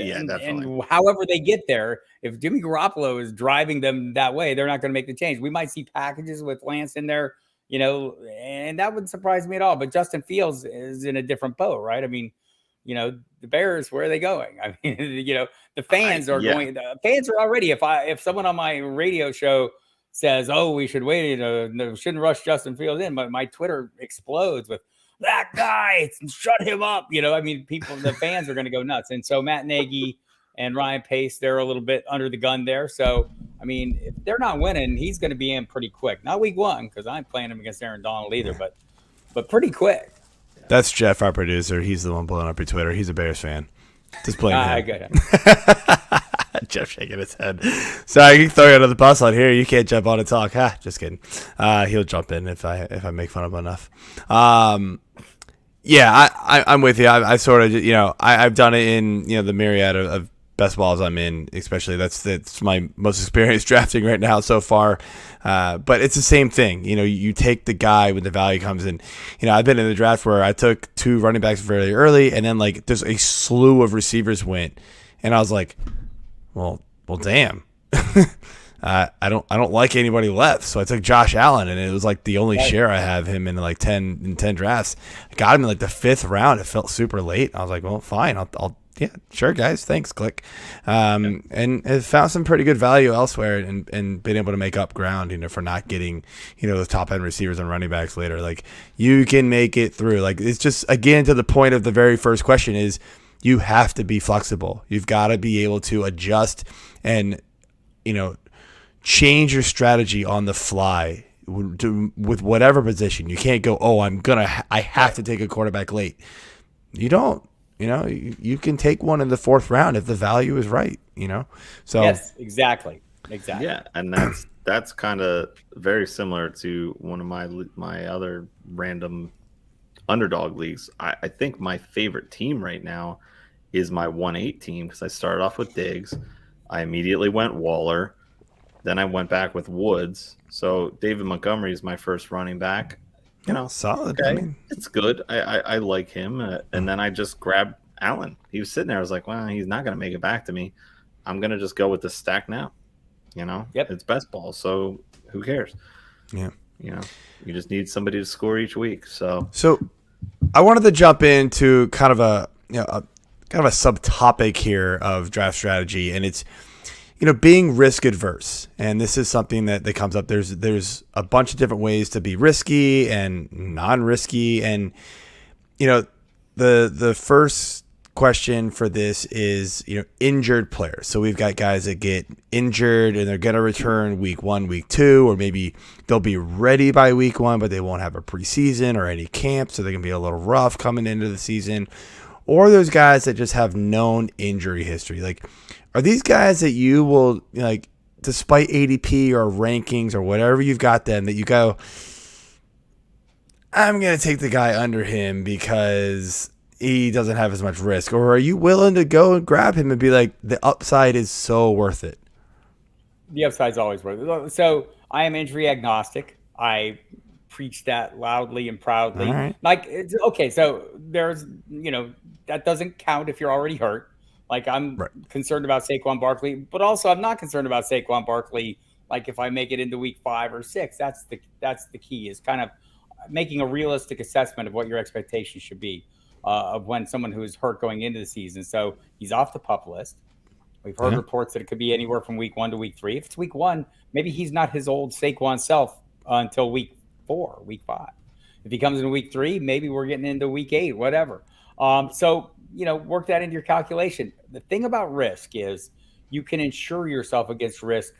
however they get there, if Jimmy Garoppolo is driving them that way, they're not going to make the change. We might see packages with Lance in there, and that wouldn't surprise me at all. But Justin Fields is in a different boat, right? I mean, the Bears, where are they going? I mean, the fans are going. The fans are already. If someone on my radio show says, "Oh, we should wait, shouldn't rush Justin Fields in," but my Twitter explodes with, that guy, shut him up. I mean, the fans are going to go nuts. And so Matt Nagy and Ryan Pace, they're a little bit under the gun there. So, I mean, if they're not winning, he's going to be in pretty quick. Not week 1, because I ain't playing him against Aaron Donald either, but pretty quick. That's Jeff, our producer. He's the one blowing up your Twitter. He's a Bears fan. Just blame him. I get it. Jeff shaking his head. Sorry, you can throw you under the bus on here. You can't jump on and talk. Just kidding. He'll jump in if I make fun of him enough. Yeah, I'm with you. I sort of, I've done it in, the myriad of best balls I'm in, especially that's my most experienced drafting right now so far. But it's the same thing. You take the guy when the value comes in. I've been in the draft where I took 2 running backs very early, and then like there's a slew of receivers went, and I was like, well, damn. I don't like anybody left, so I took Josh Allen, and it was like the only share I have him in like 10 drafts. I got him in like the 5th round. It felt super late. I was like, well, fine, I'll yeah, sure, guys, thanks, click. And have found some pretty good value elsewhere, and been able to make up ground, for not getting, the top end receivers and running backs later. Like, you can make it through. Like, it's just, again, to the point of the very first question is, you have to be flexible. You've got to be able to adjust and, change your strategy on the fly with whatever position. You can't go, I have to take a quarterback late. You don't. You can take one in the 4th round if the value is right. So yes, exactly. Yeah, and that's kind of very similar to one of my other random underdog leagues. I think my favorite team right now is my 1-8 team, because I started off with Diggs. I immediately went Waller. Then I went back with Woods. So David Montgomery is my first running back. Solid. Okay, I mean, it's good. I like him. And then I just grabbed Allen. He was sitting there. I was like, well, he's not going to make it back to me. I'm going to just go with the stack now. Yep. It's best ball. So who cares? Yeah. You just need somebody to score each week. So I wanted to jump into kind of a subtopic here of draft strategy, and it's, being risk adverse. And this is something that comes up. There's a bunch of different ways to be risky and non-risky. And, the first question for this is, injured players. So we've got guys that get injured and they're going to return week 1, week 2, or maybe they'll be ready by week 1, but they won't have a preseason or any camp. So they're going to be a little rough coming into the season. Or those guys that just have known injury history. Like, are these guys that you will, despite ADP or rankings or whatever you've got them, that you go, I'm going to take the guy under him because he doesn't have as much risk? Or are you willing to go and grab him and be like, the upside is so worth it? The upside's always worth it. So I am injury agnostic. I preach that loudly and proudly. All right. Like, okay, so there's, that doesn't count if you're already hurt. Like, I'm concerned about Saquon Barkley, but also I'm not concerned about Saquon Barkley. Like, if I make it into week 5 or 6, that's the key, is kind of making a realistic assessment of what your expectations should be of when someone who is hurt going into the season. So he's off the PUP list. We've heard reports that it could be anywhere from week 1 to week 3. If it's week 1, maybe he's not his old Saquon self until week 4, week 5. If he comes in week 3, maybe we're getting into week 8, whatever. So, work that into your calculation. The thing about risk is you can insure yourself against risk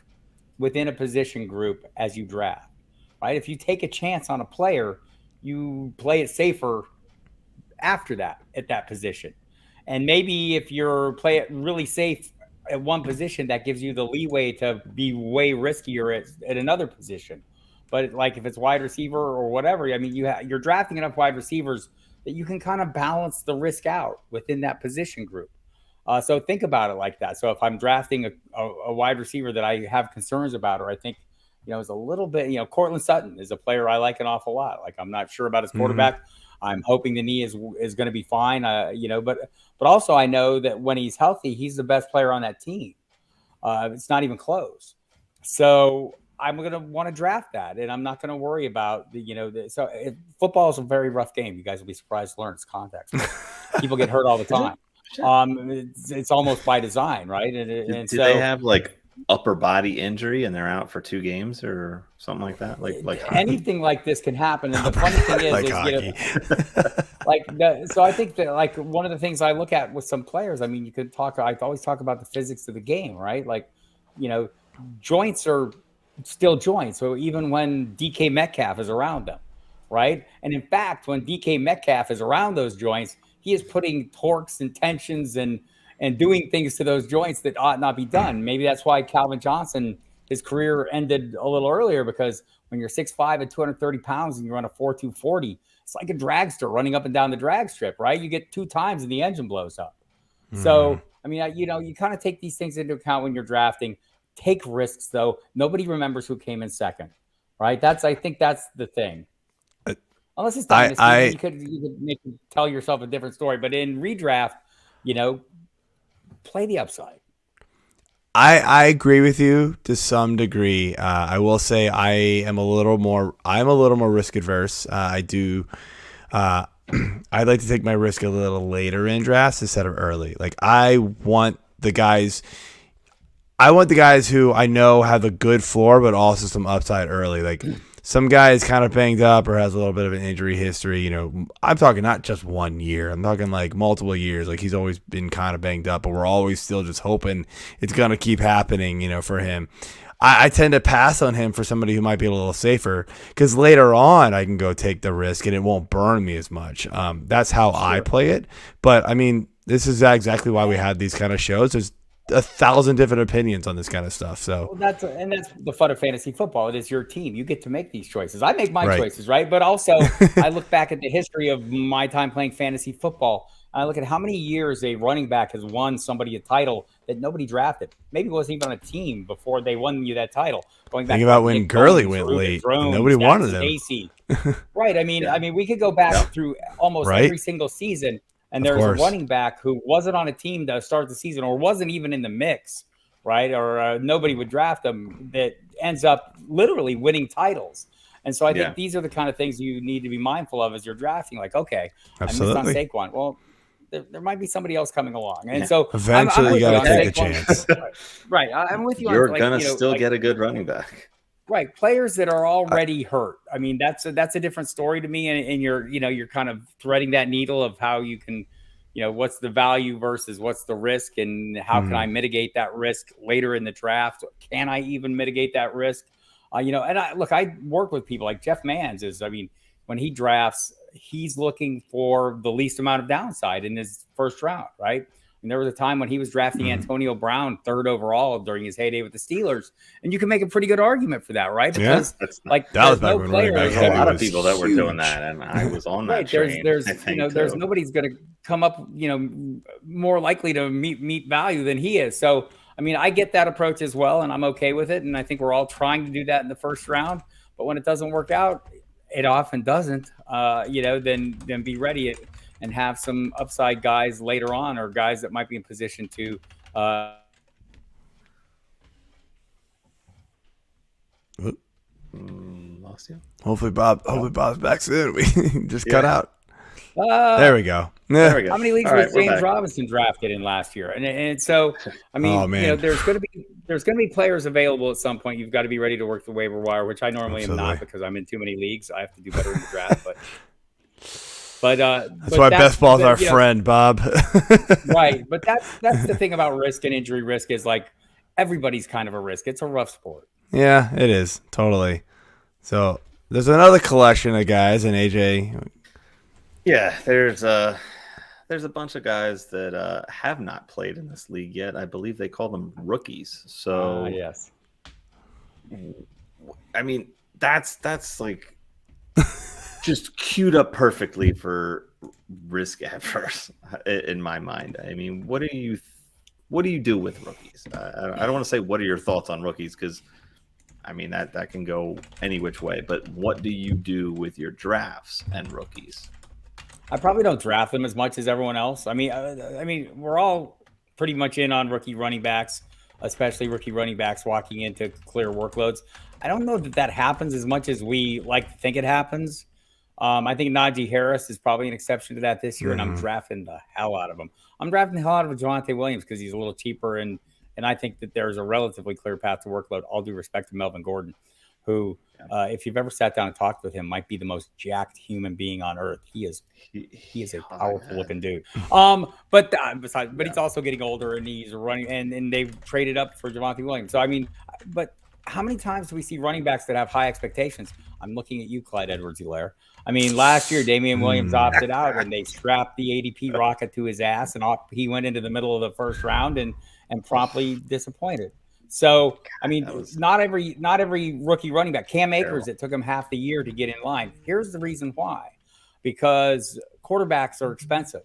within a position group as you draft, right? If you take a chance on a player, you play it safer after that at that position. And maybe if you're play it really safe at one position, that gives you the leeway to be way riskier at another position. But like if it's wide receiver or whatever, I mean, you're drafting enough wide receivers that you can kind of balance the risk out within that position group. So think about it like that. So if I'm drafting a wide receiver that I have concerns about, or I think, is a little bit, Cortland Sutton is a player I like an awful lot. Like, I'm not sure about his quarterback. I'm hoping the knee is going to be fine, but also I know that when he's healthy, he's the best player on that team. It's not even close. So I'm going to want to draft that, and I'm not going to worry about football is a very rough game. You guys will be surprised to learn its context. People get hurt all the time. It's almost by design, right? And do they have like upper body injury and they're out for 2 games or something like that? Like anything like this can happen. And the funny thing is, like is hockey. so I think that like one of the things I look at with some players, I mean, I always talk about the physics of the game, right? Like, joints are still joints. So even when DK Metcalf is around them, right? And in fact, when DK Metcalf is around those joints, he is putting torques and tensions and doing things to those joints that ought not be done. Maybe that's why Calvin Johnson, his career ended a little earlier, because when you're 6'5" and 230 pounds and you run a 4.2 40, it's like a dragster running up and down the drag strip, right? You get 2 times and the engine blows up. So, I mean, you kind of take these things into account when you're drafting. Take risks, though. Nobody remembers who came in second, right? I think that's the thing. Unless it's dynasty, you could tell yourself a different story. But in redraft, play the upside. I agree with you to some degree. I will say I'm a little more risk adverse. I'd like to take my risk a little later in drafts instead of early. Like I want the guys who I know have a good floor, but also some upside early. Like some guys kind of banged up or has a little bit of an injury history. I'm talking not just 1 year. I'm talking like multiple years. Like he's always been kind of banged up, but we're always still just hoping it's going to keep happening, for him. I tend to pass on him for somebody who might be a little safer because later on I can go take the risk and it won't burn me as much. That's how I play it. But, I mean, this is exactly why we have these kind of shows. There's 1,000 different opinions on this kind of stuff. So that's the fun of fantasy football. It is your team. You get to make these choices. I make my choices, right? But also I look back at the history of my time playing fantasy football. And I look at how many years a running back has won somebody a title that nobody drafted. Maybe wasn't even on a team before they won you that title. Think about when Gurley went late. Nobody wanted him. Right. I mean, we could go back through almost every single season. And there's a running back who wasn't on a team to start the season or wasn't even in the mix, right? Or nobody would draft them, that ends up literally winning titles. And so I think these are the kind of things you need to be mindful of as you're drafting. Like, okay, absolutely. I missed on Saquon. Well, there might be somebody else coming along. And so eventually you got to take a chance. Right. I'm with you. You're going to still get a good running back. Right. Players that are already hurt. I mean, that's a different story to me. And you're kind of threading that needle of how you can, what's the value versus what's the risk, and how can I mitigate that risk later in the draft? Can I even mitigate that risk? And I work with people like Jeff Manns when he drafts, he's looking for the least amount of downside in his first round. Right. And there was a time when he was drafting Antonio Brown 3rd overall during his heyday with the Steelers. And you can make a pretty good argument for that, right? Because that was back when running back. There's a lot of people that were doing that, and I was on that train. There's nobody's going to come up, more likely to meet value than he is. So, I mean, I get that approach as well, and I'm okay with it. And I think we're all trying to do that in the first round. But when it doesn't work out, it often doesn't, then be ready and have some upside guys later on, or guys that might be in position to lost you. Hopefully Bob's back soon. We just cut out. There we go. There we go. How many leagues was James Robinson drafted in last year? And so, I mean, there's going to be players available at some point. You've got to be ready to work the waiver wire, which I normally am not, because I'm in too many leagues. I have to do better in the draft, But that's why best ball's our friend, Bob. Right. But that's the thing about risk and injury risk, is like everybody's kind of a risk. It's a rough sport. Yeah, it is. Totally. So there's another collection of guys, and AJ. Yeah, there's a bunch of guys that have not played in this league yet. I believe they call them rookies. So yes. I mean, that's like just queued up perfectly for risk adverse in my mind. I mean, what do you do with rookies? I don't want to say what are your thoughts on rookies, because I mean that can go any which way. But what do you do with your drafts and rookies? I probably don't draft them as much as everyone else. I mean, we're all pretty much in on rookie running backs, especially rookie running backs walking into clear workloads. I don't know that happens as much as we like to think it happens. I think Najee Harris is probably an exception to that this year, and I'm drafting the hell out of him. I'm drafting the hell out of Javonte Williams because he's a little cheaper, and And I think that there's a relatively clear path to workload, all due respect to Melvin Gordon, who, if you've ever sat down and talked with him, might be the most jacked human being on earth. He is a powerful looking dude. But he's also getting older, and he's running, and they've traded up for Javonte Williams. So, I mean, but how many times do we see running backs that have high expectations? I'm looking at you, Clyde Edwards-Helaire. I mean, last year, Damian Williams opted out, and they strapped the ADP rocket to his ass, and he went into the middle of the first round and promptly disappointed. So, I mean, not every rookie running back. Cam Akers, it took him half the year to get in line. Here's the reason why. Because quarterbacks are expensive.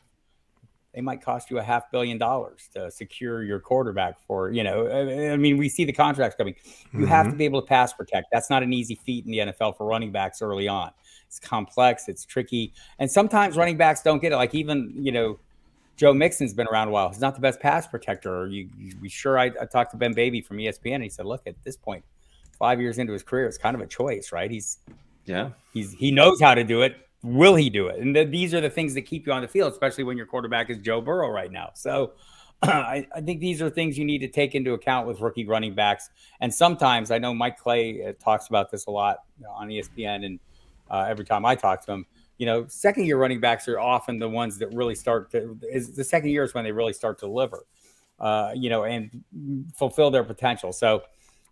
They might cost you $500 million to secure your quarterback for, I mean, we see the contracts coming. You have to be able to pass protect. That's not an easy feat in the NFL for running backs early on. It's complex. It's tricky. And sometimes running backs don't get it. Like even, Joe Mixon's been around a while. He's not the best pass protector. I talked to Ben Baby from ESPN, and he said, look, at this point, 5 years into his career, it's kind of a choice, right? He knows how to do it. Will he do it? And these are the things that keep you on the field, especially when your quarterback is Joe Burrow right now. So I think these are things you need to take into account with rookie running backs. And sometimes, I know Mike Clay talks about this a lot on ESPN, and every time I talk to him, second-year running backs are often the ones that really the second year is when they really start to deliver, and fulfill their potential. So,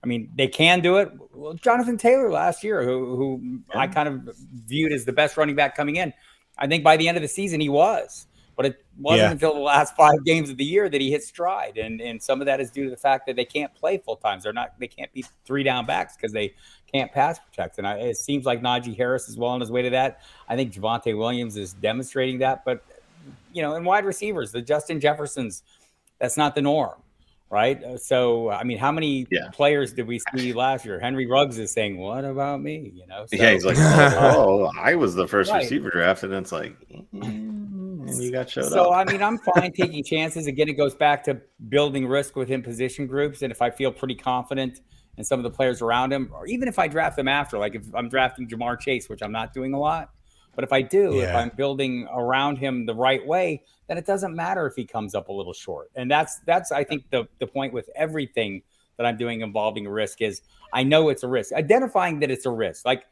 I mean, they can do it. Well, Jonathan Taylor last year, who I kind of viewed as the best running back coming in, I think by the end of the season he was. But it wasn't until the last 5 games of the year that he hit stride. And some of that is due to the fact that they can't play full time. They can't be 3 down backs because they can't pass protect. And it seems like Najee Harris is well on his way to that. I think Javonte Williams is demonstrating that. But, in wide receivers, the Justin Jeffersons, that's not the norm, right? So, I mean, how many players did we see last year? Henry Ruggs is saying, what about me? He's like, I was the first receiver drafted. And it's like, and you got showed up. So, I mean, I'm fine taking chances. Again, it goes back to building risk within position groups. And if I feel pretty confident in some of the players around him, or even if I draft them after, like if I'm drafting Jamar Chase, which I'm not doing a lot, but if I do, if I'm building around him the right way, then it doesn't matter if he comes up a little short. And that's I think the point with everything that I'm doing involving a risk is I know it's a risk. Identifying that it's a risk. Like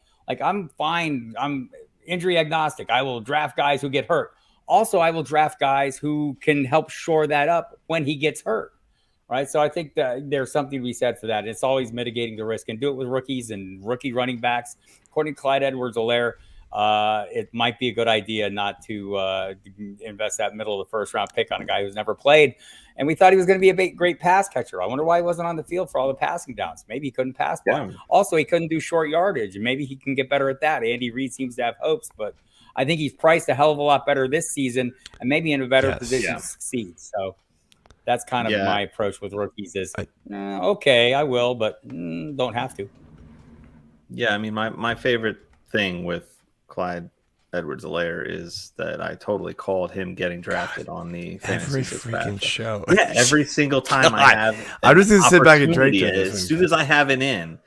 I'm fine. I'm injury agnostic. I will draft guys who get hurt. Also, I will draft guys who can help shore that up when he gets hurt, right? So I think that there's something to be said for that. It's always mitigating the risk, and do it with rookies and rookie running backs. According to Clyde Edwards-Helaire, it might be a good idea not to invest that middle of the first round pick on a guy who's never played. And we thought he was going to be a great pass catcher. I wonder why he wasn't on the field for all the passing downs. Maybe he couldn't pass. Also, he couldn't do short yardage, and maybe he can get better at that. Andy Reid seems to have hopes, but I think he's priced a hell of a lot better this season and maybe in a better position to succeed. So that's kind of my approach with rookies is, okay, I will, but don't have to. Yeah, I mean, my favorite thing with Clyde Edwards-Helaire is that I totally called him getting drafted on the every freaking show. Yeah, every single time I have. I'm just gonna sit back and drink it. As soon as I have it in,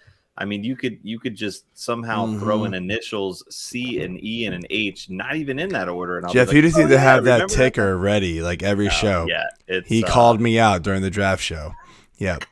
I mean, you could just somehow throw in initials C and E and an H, not even in that order. And I'll Jeff, you just need to have that ticker ready, like every show. Yeah, he called me out during the draft show. Yep.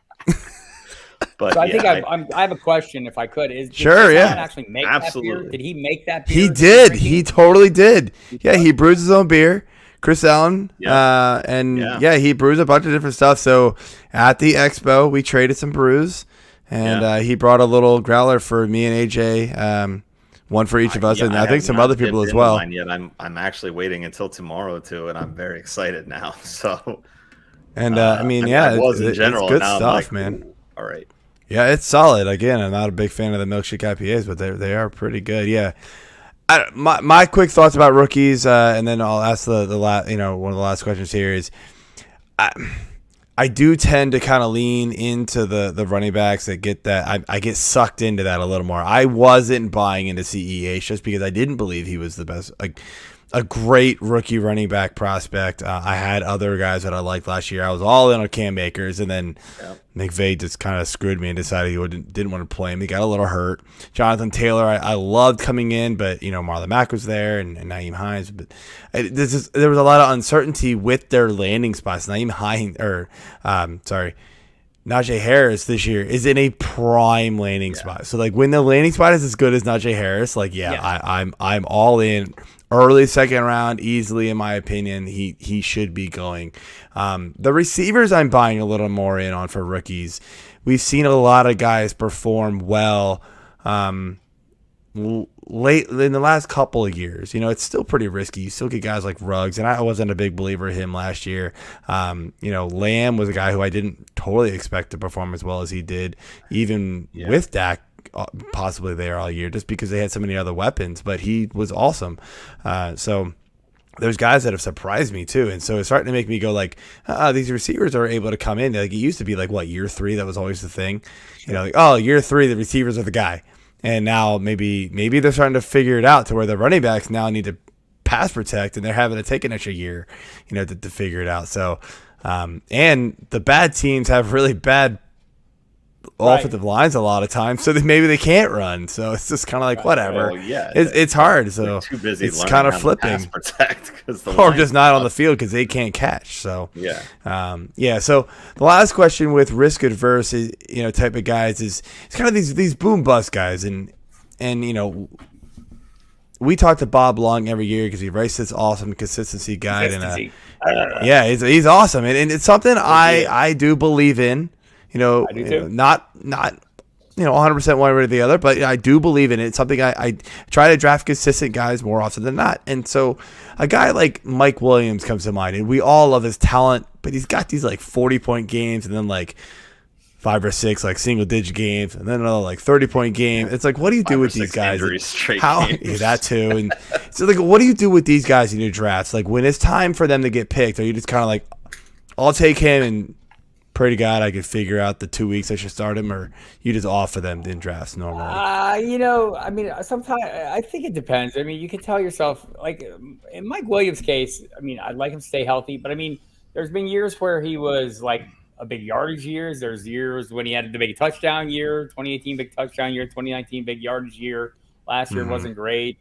But so I think I have a question, if I could. Did actually make that beer? Did he make that beer? He did. He totally did. Yeah, he brews his own beer. Chris Allen. He brews a bunch of different stuff. So at the expo, we traded some brews. And he brought a little growler for me and AJ, one for each of us, and I think some other people as well. Yet I'm actually waiting until tomorrow too, and I'm very excited now. So, and I mean, it's good stuff, man. All right. Yeah, it's solid. Again, I'm not a big fan of the milkshake IPAs, but they are pretty good. Yeah. My quick thoughts about rookies, and then I'll ask the last, one of the last questions here is, I do tend to kind of lean into the running backs that get that. I get sucked into that a little more. I wasn't buying into CEH just because I didn't believe he was the best, a great rookie running back prospect. I had other guys that I liked last year. I was all in on Cam Akers, and then McVay just kind of screwed me and decided he didn't want to play him. He got a little hurt. Jonathan Taylor, I loved coming in, but Marlon Mack was there and Nyheim Hines. But there was a lot of uncertainty with their landing spots. Najee Harris this year is in a prime landing spot. So like when the landing spot is as good as Najee Harris, like I'm all in. Early second round, easily in my opinion, he should be going. The receivers I'm buying a little more in on for rookies. We've seen a lot of guys perform well late in the last couple of years. It's still pretty risky. You still get guys like Ruggs, and I wasn't a big believer of him last year. Lamb was a guy who I didn't totally expect to perform as well as he did, even with Dak possibly there all year, just because they had so many other weapons. But he was awesome. So there's guys that have surprised me too, and so it's starting to make me go like, these receivers are able to come in. Like it used to be like year 3, that was always the thing. Year 3 the receivers are the guy. And now maybe they're starting to figure it out to where the running backs now need to pass protect, and they're having to take an extra year, to figure it out. So, and the bad teams have really bad offensive lines a lot of times, so that maybe they can't run. So it's just kind of like whatever. It's hard. So too busy it's kind of flipping, pass protect, or just not on the field because they can't catch. So So the last question with risk adverse, type of guys is it's kind of these boom bust guys, and we talk to Bob Long every year because he writes this awesome consistency guide, he's awesome, and it's something I do believe in. I do too. Not 100% one way or the other, but I do believe in it. It's something I try to draft consistent guys more often than not. And so a guy like Mike Williams comes to mind, and we all love his talent, but he's got these like 40-point games and then like 5 or 6 like single-digit games, and then another like 30-point game. It's like, what do you do with these guys? That too. And so like, what do you do with these guys in your drafts? Like when it's time for them to get picked, are you just kind of like, I'll take him and pray to God I could figure out the 2 weeks I should start him, or you just offer them in drafts normally? Sometimes I think it depends. I mean, you can tell yourself, like in Mike Williams' case, I'd like him to stay healthy, but there's been years where he was like a big yardage years. There's years when he had the big touchdown year, 2018 big touchdown year, 2019 big yardage year. Last year wasn't great.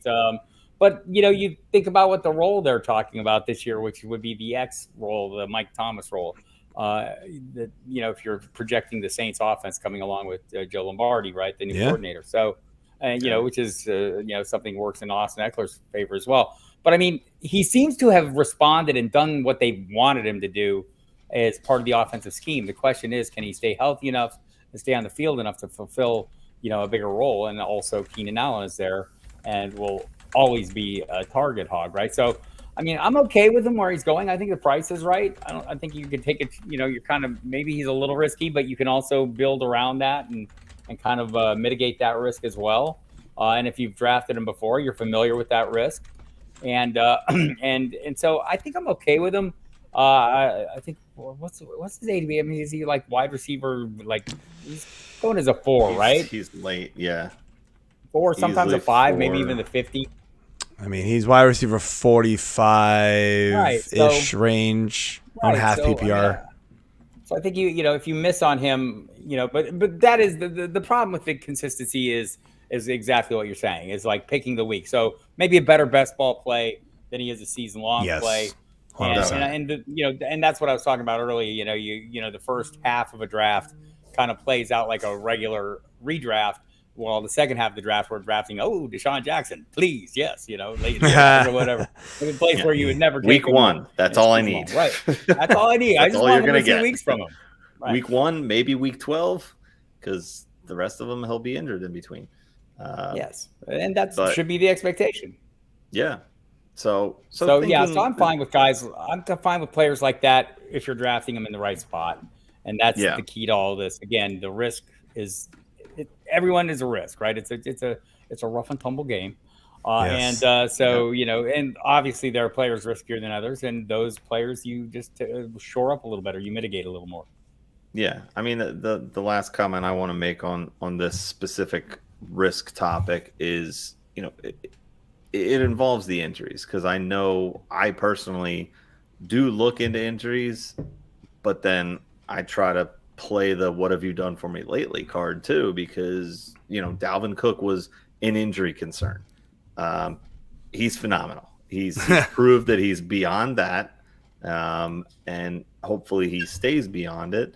But you think about what the role they're talking about this year, which would be the X role, the Mike Thomas role. If you're projecting the Saints offense coming along with Joe Lombardi, right, the new coordinator. So, which is, something works in Austin Eckler's favor as well. But he seems to have responded and done what they wanted him to do as part of the offensive scheme. The question is, can he stay healthy enough and stay on the field enough to fulfill, a bigger role? And also Keenan Allen is there and will always be a target hog, right? So, I'm okay with him where he's going. I think the price is right. I think you can take it. You're kind of, maybe he's a little risky, but you can also build around that and kind of mitigate that risk as well. And if you've drafted him before, you're familiar with that risk. And so I think I'm okay with him. I think what's his ADP? Is he like wide receiver? Like he's going as a 4, right? He's late, yeah. 4, sometimes a 5, maybe even the 50. He's wide receiver 45-ish range on half PPR. So I think if you miss on him, but that is the problem with the consistency is exactly what you're saying. Is like picking the week. So maybe a better best ball play than he is a season long play. And that's what I was talking about earlier. The first half of a draft kind of plays out like a regular redraft. Well, the second half of the draft, we're drafting, Deshaun Jackson, please, yes, late or whatever. In a place where you would never take week 1. That's all I need. Right. That's all I need. I just want 2 weeks from him. Right. Week 1, maybe week 12, because the rest of them he'll be injured in between. Yes, and that should be the expectation. Yeah. So I'm fine with guys. I'm fine with players like that if you're drafting them in the right spot, and that's the key to all this. Again, the risk is. Everyone is a risk, right? It's a rough and tumble game, and obviously there are players riskier than others, and those players you just shore up a little better, you mitigate a little more. Yeah, the last comment I want to make on this specific risk topic is it involves the injuries, because I know I personally do look into injuries, but then I try to play the "what have you done for me lately" card too, because Dalvin Cook was an injury concern. He's phenomenal. He's proved that he's beyond that, and hopefully he stays beyond it.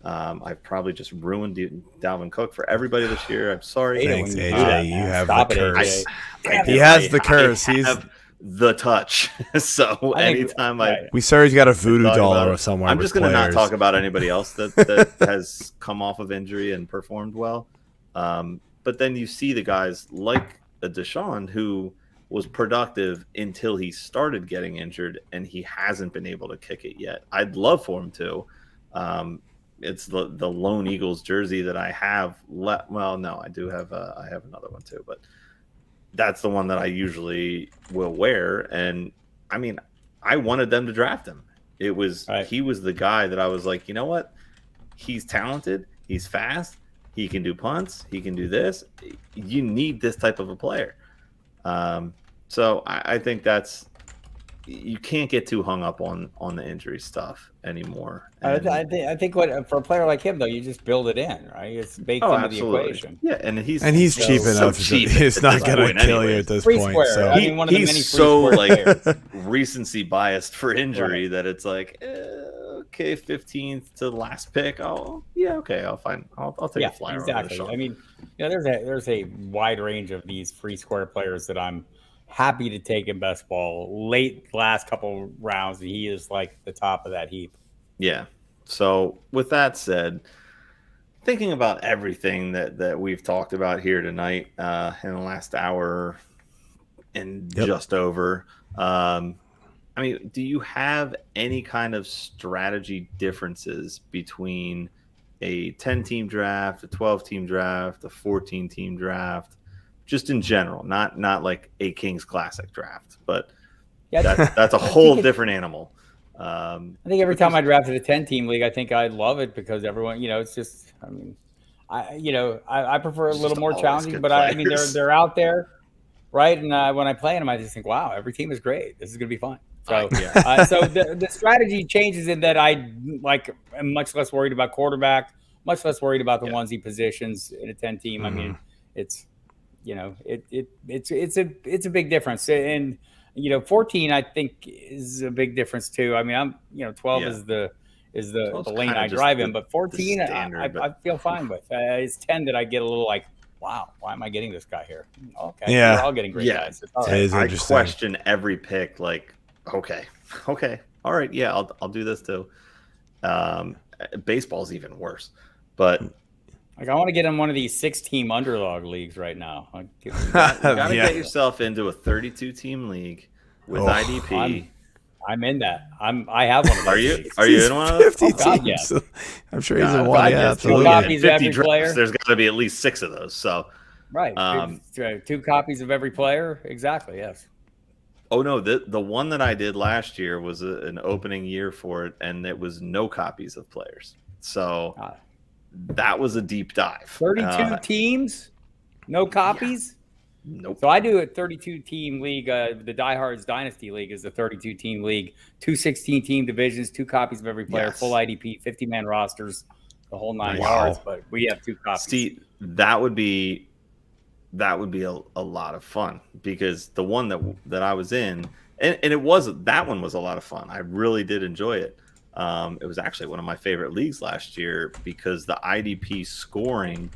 I've probably just ruined Dalvin Cook for everybody this year. I'm sorry. Thanks, when you AJ. do that, You man. have Stop the it, curse. AJ. He has the curse. I He's have the touch. So I think- anytime right. we saw he's got a voodoo talk doll about or it, somewhere. I'm with just going to not players. talk about anybody else that has come off of injury and performed well. But then you see the guys like a Deshaun who was productive until he started getting injured, and he hasn't been able to kick it yet. I'd love for him to. It's the Lone Eagles jersey that I have. Well, no, I do have. I have another one too, but that's the one that I usually will wear. And I mean, I wanted them to draft him. It was He was the guy that I was like, you know what? He's talented. He's fast. He can do punts. He can do this. You need this type of a player. So I think you can't get too hung up on the injury stuff anymore. I think what for a player like him though, you just build it in, right? It's baked into absolutely. the equation. Yeah, and he's cheap enough. cheap It's not going to kill you anyways. at this Free point. square. So I mean, one of the many he's free so square like players. recency biased for injury that it's like, okay, 15th to the last pick. Oh, yeah, okay, I'll take a flyer. Exactly. I mean, there's a wide range of these free square players that I'm happy to take in best ball late last couple rounds. He is like the top of that heap. Yeah. So with that said, thinking about everything that we've talked about here tonight in the last hour and just over, I mean, do you have any kind of strategy differences between a 10-team draft, a 12-team draft, a 14-team draft, just in general, not like a Kings Classic draft, but that's a whole different animal. I think every time I drafted a 10-team league, I think I love it because everyone, it's just, I mean, I prefer a little more challenging, but I mean, they're out there, right? And when I play them, I just think, wow, every team is great. This is going to be fun. So, so the strategy changes in that I'm much less worried about quarterback, much less worried about the onesie positions in a 10-team. I mean, it's it's a big difference. And 14 I think is a big difference too. I mean, 12 is the lane I drive in, but 14 I feel fine with. It's 10 that I get a little like, wow, why am I getting this guy here? Okay, we're all getting great guys. It's all right. It is I interesting. question every pick. Like, okay, all right, yeah, I'll do this too. Baseball's even worse, but. Like I want to get in one of these 6-team underdog leagues right now. You gotta get yourself into a 32-team league with IDP. I'm in that. I have one of those. Are you in one of those? 50 God, teams. yeah. I'm sure he's in one. Yeah, absolutely. absolutely. 2 copies of every 50 player. drafts, there's got to be at least 6 of those. So right, 2 copies of every player. Exactly. Yes. Oh no, the one that I did last year was an opening year for it, and it was no copies of players. So that was a deep dive. 32 teams, no copies. Yeah. Nope. So I do a 32-team league. The Diehards Dynasty League is a 32-team league. 2 16-team divisions, 2 copies of every player, full IDP, 50-man rosters, the whole 9 yards. But we have 2 copies. See, that would be a lot of fun because the one that I was in, and that one was a lot of fun. I really did enjoy it. It was actually one of my favorite leagues last year because the IDP scoring,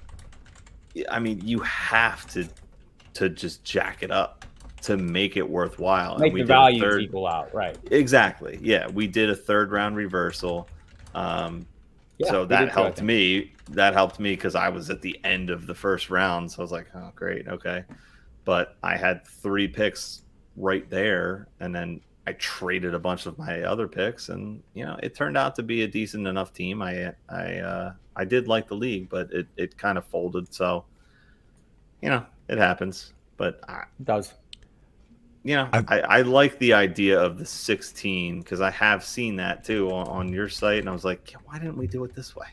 I mean, you have to just jack it up to make it worthwhile. Make the values equal out, right? Exactly. Yeah, we did a 3rd-round reversal. So that helped me. That helped me because I was at the end of the 1st round. So I was like, oh, great. Okay. But I had 3 picks right there. And then I traded a bunch of my other picks. And, it turned out to be a decent enough team. I did like the league, but it kind of folded. So, it happens. But it does. I like the idea of the 16 because I have seen that too on your site, and I was like, why didn't we do it this way?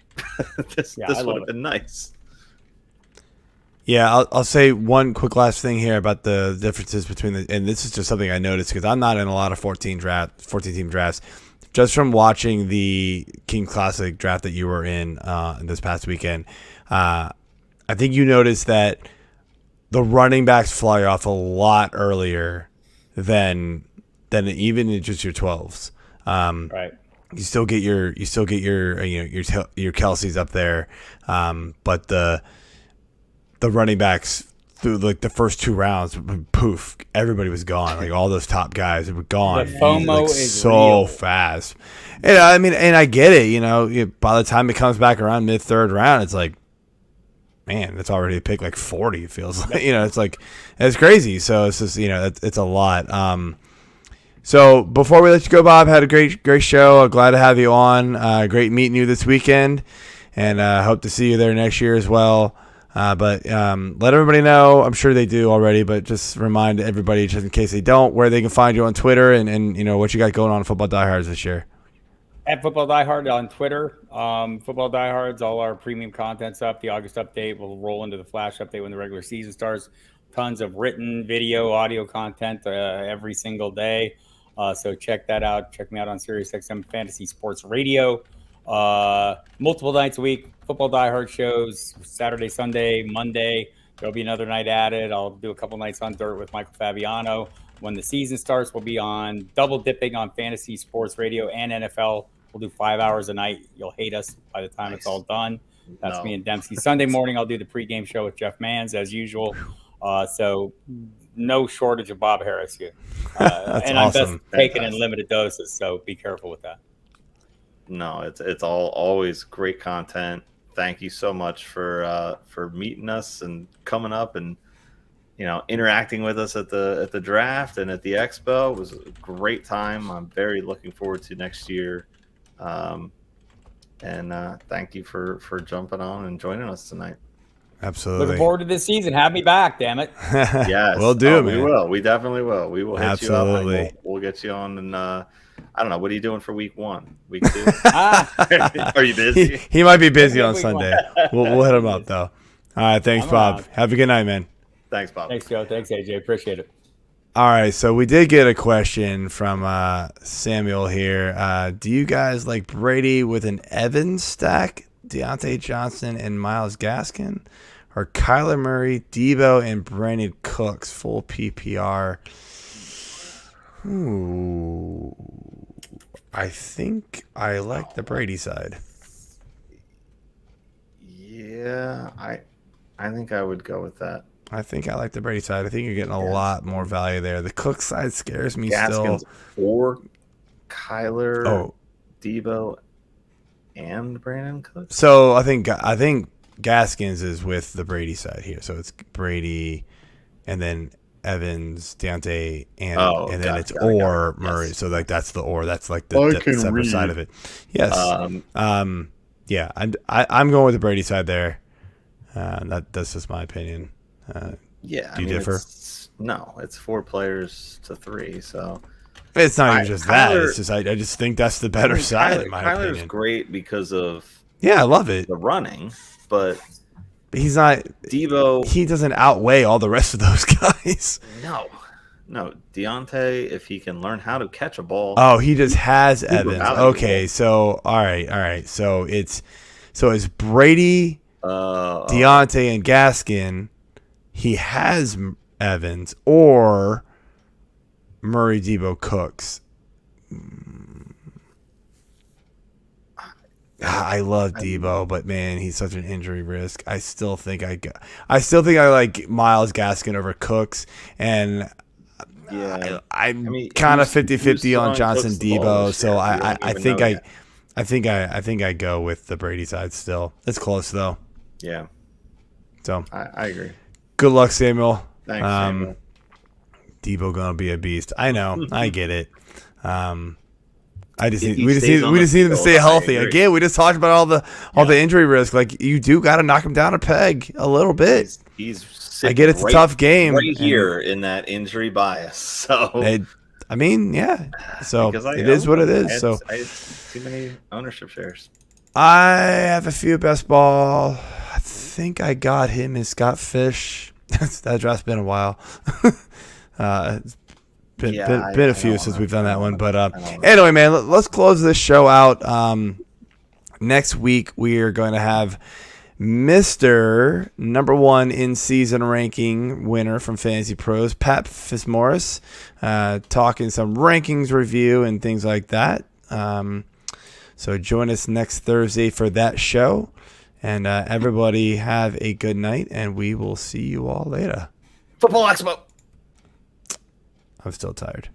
this would have been nice. Yeah, I'll say one quick last thing here about the differences between and this is just something I noticed because I'm not in a lot of 14 team drafts. Just from watching the King Classic draft that you were in this past weekend, I think you noticed that the running backs fly off a lot earlier than even in just your 12s. Right. you still get your your Kelce's up there, but the running backs through like the first 2 rounds, poof, everybody was gone. Like all those top guys were gone. The FOMO like, is so real. fast. And I mean, and I get it. By the time it comes back around mid-third round, it's like, man, it's already a pick like 40. It feels like it's like it's crazy. So it's just it's a lot. So before we let you go, Bob, had a great show. Glad to have you on. Great meeting you this weekend, and hope to see you there next year as well. But let everybody know. I'm sure they do already, but just remind everybody, just in case they don't, where they can find you on Twitter and what you got going on Football Diehards this year. At Football Diehard on Twitter. Football Diehards, all our premium content's up. The August update will roll into the Flash update when the regular season starts. Tons of written, video, audio content every single day. So check that out. Check me out on SiriusXM Fantasy Sports Radio. Multiple nights a week. Football Diehard shows Saturday, Sunday, Monday. There'll be another night added. I'll do a couple nights on Dirt with Michael Fabiano. When the season starts, we'll be on double dipping on Fantasy Sports Radio and NFL. We'll do 5 hours a night. You'll hate us by the time it's all done. That's me and Dempsey. Sunday morning, I'll do the pregame show with Jeff Manns as usual. So no shortage of Bob Harris here. And awesome. I'm best taken in limited doses, so be careful with that. No, it's always great content. Thank you so much for meeting us and coming up and interacting with us at the draft and at the expo. It was a great time. I'm very looking forward to next year. And thank you for jumping on and joining us tonight. Absolutely. Looking forward to this season. Have me back, damn it. Yes, we'll do, man. We will. We definitely will. We will hit Absolutely. you up. We'll get you on. And I don't know. What are you doing for week 1? Week 2? Are you busy? He might be busy on Sunday. We'll hit him up though. All right. Thanks, Bob. Have a good night, man. Thanks, Bob. Thanks, Joe. Thanks, AJ. Appreciate it. All right, so we did get a question from Samuel here. Do you guys like Brady with an Evans stack, Deontay Johnson and Myles Gaskin, or Kyler Murray, Debo, and Brandon Cooks full PPR? Ooh, I think I like the Brady side. Yeah, I think I would go with that. I think I like the Brady side. I think you're getting a lot more value there. The Cook side scares me Gaskins still. Or Kyler, Debo, and Brandon Cooks. So I think Gaskins is with the Brady side here. So it's Brady, and then Evans, Deontay, and then it's Murray. Yes. So like that's the or. That's like the separate side of it. Yes. Yeah. I'm going with the Brady side there. That's just my opinion. Yeah, do you differ? No, it's 4 players to 3, so it's not even just that. It's just I just think that's the better side in my opinion. Kyler's great because of I love it. The running, but he's not Debo. He doesn't outweigh all the rest of those guys. No, Deontay, if he can learn how to catch a ball. Oh, he just has Evans. Okay, so all right. So it's Brady, Deontay, and Gaskin. He has Evans or Murray, Debo, Cooks. I love Debo, but man, he's such an injury risk. I still think I like Myles Gaskin over Cooks, and I'm kind of 50-50 on Johnson Debo. So I think I go with the Brady side still. It's close though. Yeah. So I agree. Good luck, Samuel. Thanks, Samuel. Debo gonna be a beast. I know. I get it. We just need him to stay healthy. Again, we just talked about all the injury risk. Like you do got to knock him down a peg a little bit. I get it's a tough game right here in that injury bias. So I mean, yeah. So it is what it is. So I have too many ownership shares. I have a few best ball. I think I got him as Scott Fish. That draft's been a while. It's been a few since we've done that one. But anyway, man, let's close this show out. Next week, we are going to have Mr. Number 1 in season ranking winner from Fantasy Pros, Pat Fitzmaurice, talking some rankings review and things like that. So join us next Thursday for that show. And everybody have a good night, and we will see you all later. Football Expo. I'm still tired.